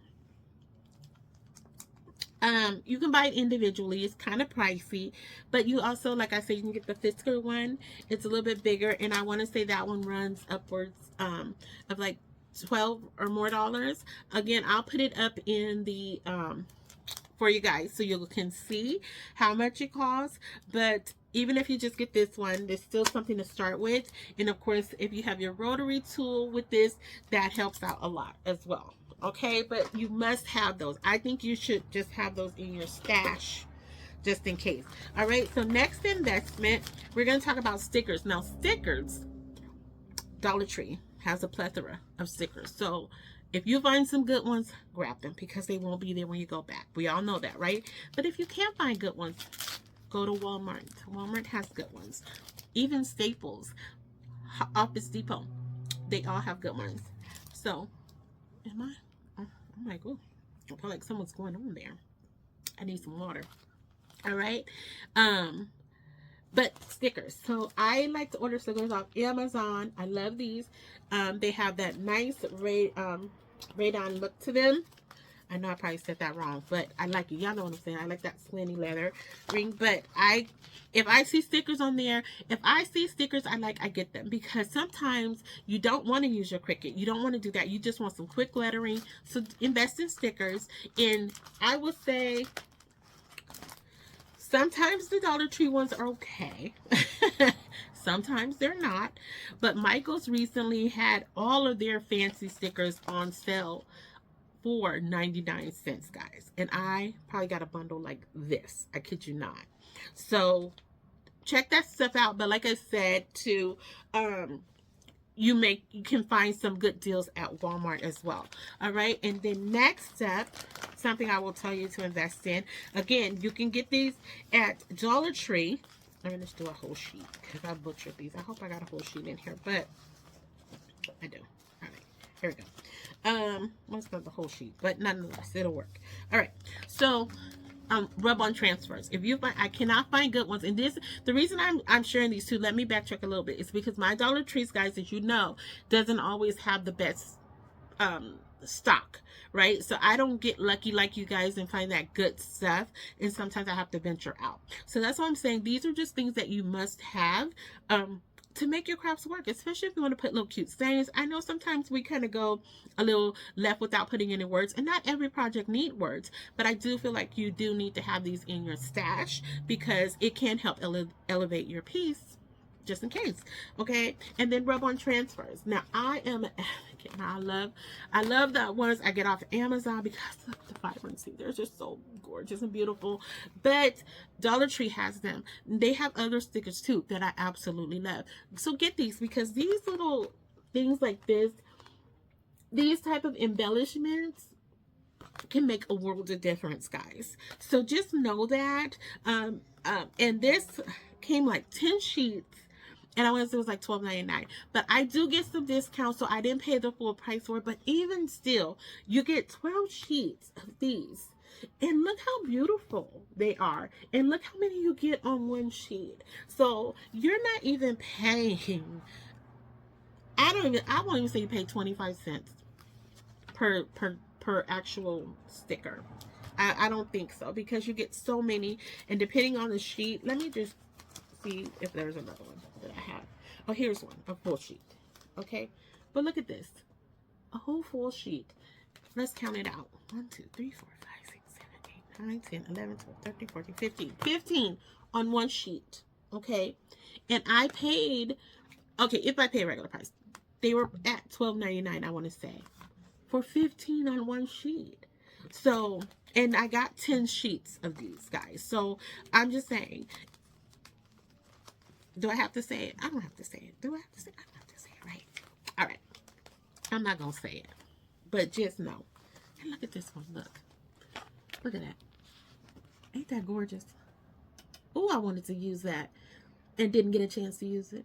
you can buy it individually. It's kind of pricey, but you also, like I said, you can get the Fiskar one. It's a little bit bigger, and I want to say that one runs upwards of like $12 or more. Again, I'll put it up in the for you guys so you can see how much it costs. But even if you just get this one, there's still something to start with. And of course, if you have your rotary tool with this, that helps out a lot as well. Okay, but you must have those. I think you should just have those in your stash just in case. All right, so next investment, we're going to talk about stickers. Now, stickers, Dollar Tree has a plethora of stickers. So if you find some good ones, grab them because they won't be there when you go back. We all know that, right? But if you can't find good ones, go to Walmart. Walmart has good ones. Even Staples, Office Depot, they all have good ones. So, I'm like, oh, I feel like someone's going on there. I need some water. All right. But stickers. So I like to order stickers off Amazon. I love these. They have that nice Redondo look to them. I know I probably said that wrong, but I like it. Y'all know what I'm saying. I like that slanty leather ring. But if I see stickers on there, if I see stickers I like, I get them. Because sometimes you don't want to use your Cricut. You don't want to do that. You just want some quick lettering. So invest in stickers. And I would say sometimes the Dollar Tree ones are okay. Sometimes they're not. But Michael's recently had all of their fancy stickers on sale for 99 cents, guys. And I probably got a bundle like this. I kid you not. So check that stuff out. But like I said, too, you can find some good deals at Walmart as well. All right. And then next step, something I will tell you to invest in. Again, you can get these at Dollar Tree. I'm going to do a whole sheet because I butchered these. I hope I got a whole sheet in here, but I do. All right. Here we go. Well, it's not the whole sheet, but nonetheless, it'll work. All right. So, rub-on transfers. If you find, I cannot find good ones, and the reason I'm sharing these two. Let me backtrack a little bit. It's because my Dollar Trees, guys, as you know, doesn't always have the best stock, right? So I don't get lucky like you guys and find that good stuff, and sometimes I have to venture out. So that's why I'm saying these are just things that you must have to make your crafts work, especially if you want to put little cute sayings. I know sometimes we kind of go a little left without putting any words, and not every project need words, but I do feel like you do need to have these in your stash because it can help elevate your piece, just in case. Okay. And then rub-on transfers. Now I am an advocate. Now I love the ones I get off Amazon because of the vibrancy. They're just so gorgeous and beautiful. But Dollar Tree has them. They have other stickers too that I absolutely love. So get these because these little things like this, these type of embellishments can make a world of difference, guys. So just know that. And this came like 10 sheets. And I want to say it was like $12.99. But I do get some discount, so I didn't pay the full price for it. But even still, you get 12 sheets of these. And look how beautiful they are. And look how many you get on one sheet. So you're not even paying, I won't even say you pay 25 cents per actual sticker. I don't think so, because you get so many, and depending on the sheet, let me just see if there's another one that I have. Oh, here's one, a full sheet. Okay, but look at this, a whole full sheet. Let's count it out. 1, 2, 3, 4, 5, 6, 7, 8, 9, 10, 11, 12, 13, 14, 15. 15 on one sheet. Okay, and I paid, okay, if I pay regular price, they were at $12.99, I want to say, for 15 on one sheet. So, and I got 10 sheets of these, guys. So I'm just saying, do I have to say it? I don't have to say it. Do I have to say it? I don't have to say it, right? All right. I'm not going to say it, but just know. And look at this one. Look. Look at that. Ain't that gorgeous? Oh, I wanted to use that and didn't get a chance to use it.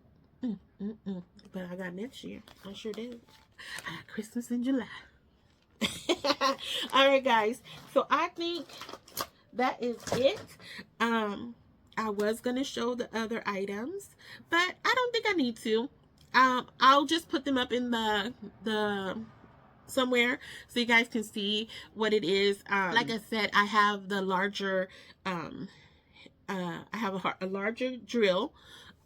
But I got next year. I sure did. I got Christmas in July. All right, guys. So I think that is it. I was going to show the other items, but I don't think I need to. I'll just put them up in the somewhere so you guys can see what it is. Like I said, I have the larger I have a larger drill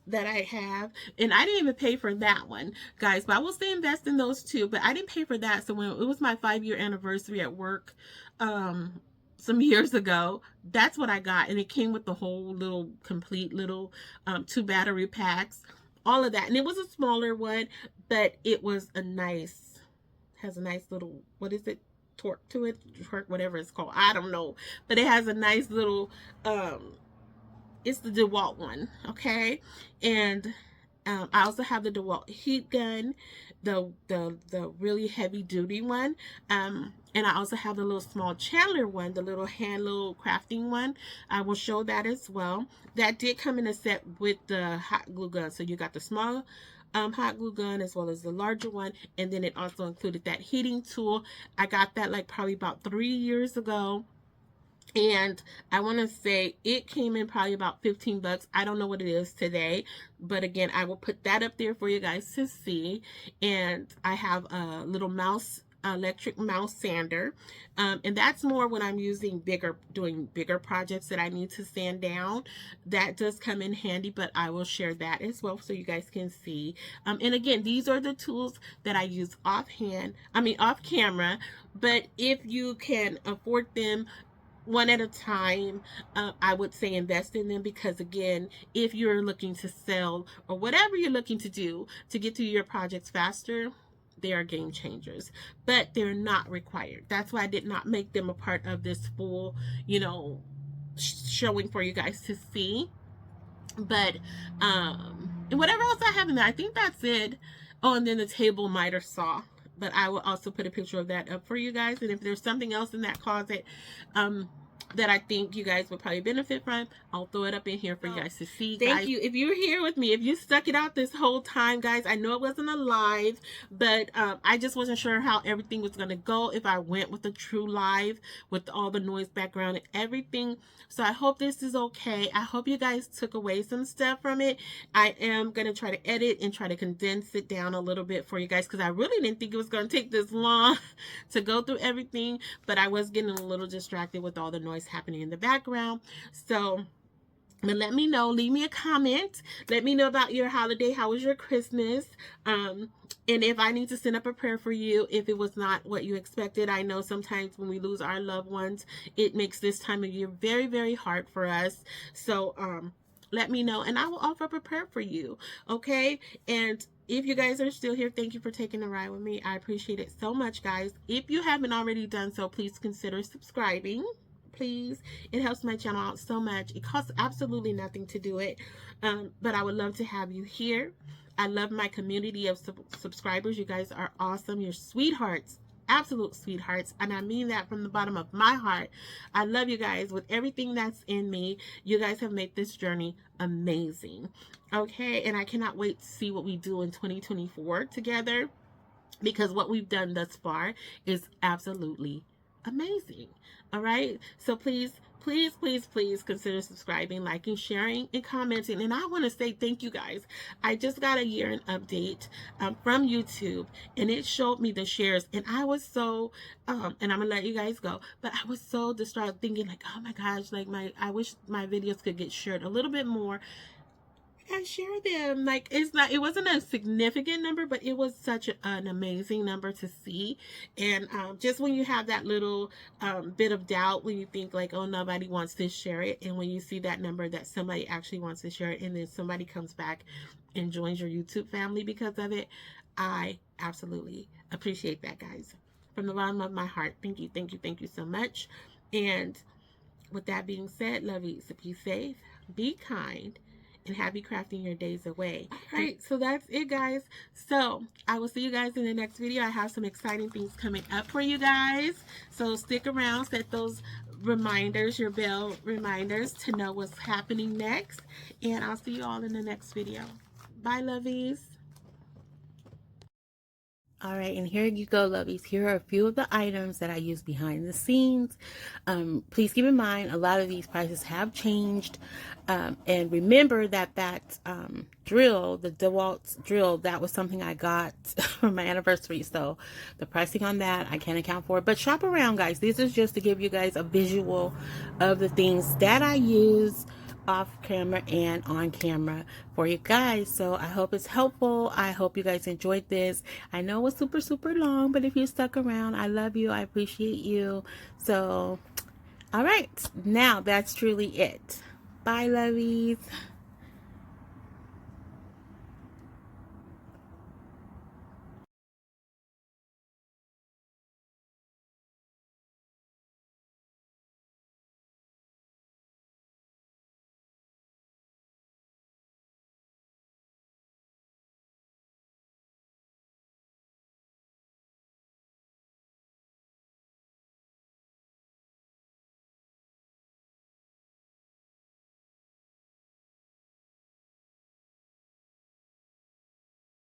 that I have, and I didn't even pay for that one, guys, but I will still invest in those two, but I didn't pay for that. So when it was my 5-year anniversary at work some years ago, that's what I got, and it came with the whole little complete little 2 battery packs, all of that, and it was a smaller one, but it was a nice, has a nice little, what is it, torque to it, whatever it's called, I don't know, but it has a nice little it's the DeWalt one, okay? And I also have the DeWalt heat gun, the really heavy duty one, and I also have the little small Chandler one, the little crafting one. I will show that as well. That did come in a set with the hot glue gun, so you got the small hot glue gun as well as the larger one, and then it also included that heating tool. I got that like probably about 3 years ago. And I want to say it came in probably about 15 bucks. I don't know what it is today, but again, I will put that up there for you guys to see. And I have a little electric mouse sander, and that's more when I'm doing bigger projects that I need to sand down. That does come in handy, but I will share that as well so you guys can see. And again, these are the tools that I use off camera, but if you can afford them one at a time, I would say invest in them, because again, if you're looking to sell or whatever you're looking to do to get through your projects faster, they are game changers, but they're not required. That's why I did not make them a part of this full, showing for you guys to see. But and whatever else I have in there, I think that's it. Oh, and then the table miter saw, but I will also put a picture of that up for you guys. And if there's something else in that closet that I think you guys would probably benefit from, I'll throw it up in here for you guys to see. Thank you. If you're here with me, if you stuck it out this whole time, guys, I know it wasn't a live, but I just wasn't sure how everything was going to go if I went with a true live with all the noise background and everything. So I hope this is okay. I hope you guys took away some stuff from it. I am going to try to edit and try to condense it down a little bit for you guys, because I really didn't think it was going to take this long to go through everything, but I was getting a little distracted with all the noise happening in the background. So, but let me know, leave me a comment, let me know about your holiday. How was your Christmas? And if I need to send up a prayer for you if it was not what you expected. I know sometimes when we lose our loved ones, it makes this time of year very, very hard for us. So let me know, and I will offer up a prayer for you, okay? And if you guys are still here, thank you for taking a ride with me. I appreciate it so much, guys. If you haven't already done so, please consider subscribing. Please, it helps my channel out so much. It costs absolutely nothing to do it, but I would love to have you here. I love my community of subscribers. You guys are awesome. You're sweethearts, absolute sweethearts, and I mean that from the bottom of my heart. I love you guys with everything that's in me. You guys have made this journey amazing, okay? And I cannot wait to see what we do in 2024 together, because what we've done thus far is absolutely amazing. All right, so please consider subscribing, liking, sharing, and commenting. And I want to say thank you, guys. I just got a year-end update from YouTube, and it showed me the shares, and I was so and I'm gonna let you guys go, but I was so distraught, thinking like, oh my gosh, like I wish my videos could get shared a little bit more. I share them. Like, it's not, it wasn't a significant number, but it was such an amazing number to see. And just when you have that little bit of doubt, when you think like, oh, nobody wants to share it, and when you see that number that somebody actually wants to share it, and then somebody comes back and joins your YouTube family because of it, I absolutely appreciate that, guys. From the bottom of my heart, thank you, thank you, thank you so much. And with that being said, lovies, be safe, be kind, and happy crafting your days away. All right, so that's it, guys. So I will see you guys in the next video. I have some exciting things coming up for you guys. So stick around, set those reminders, your bell reminders, to know what's happening next. And I'll see you all in the next video. Bye, lovies. All right, and here you go, lovies. Here are a few of the items that I use behind the scenes. Please keep in mind, a lot of these prices have changed. And remember that drill, the DeWalt drill, that was something I got for my anniversary. So the pricing on that, I can't account for. But shop around, guys. This is just to give you guys a visual of the things that I use off camera and on camera for you guys. So I hope it's helpful. I hope you guys enjoyed this. I know it was super long, but if you stuck around, I love you. I appreciate you. So all right, now that's truly it. Bye, lovies.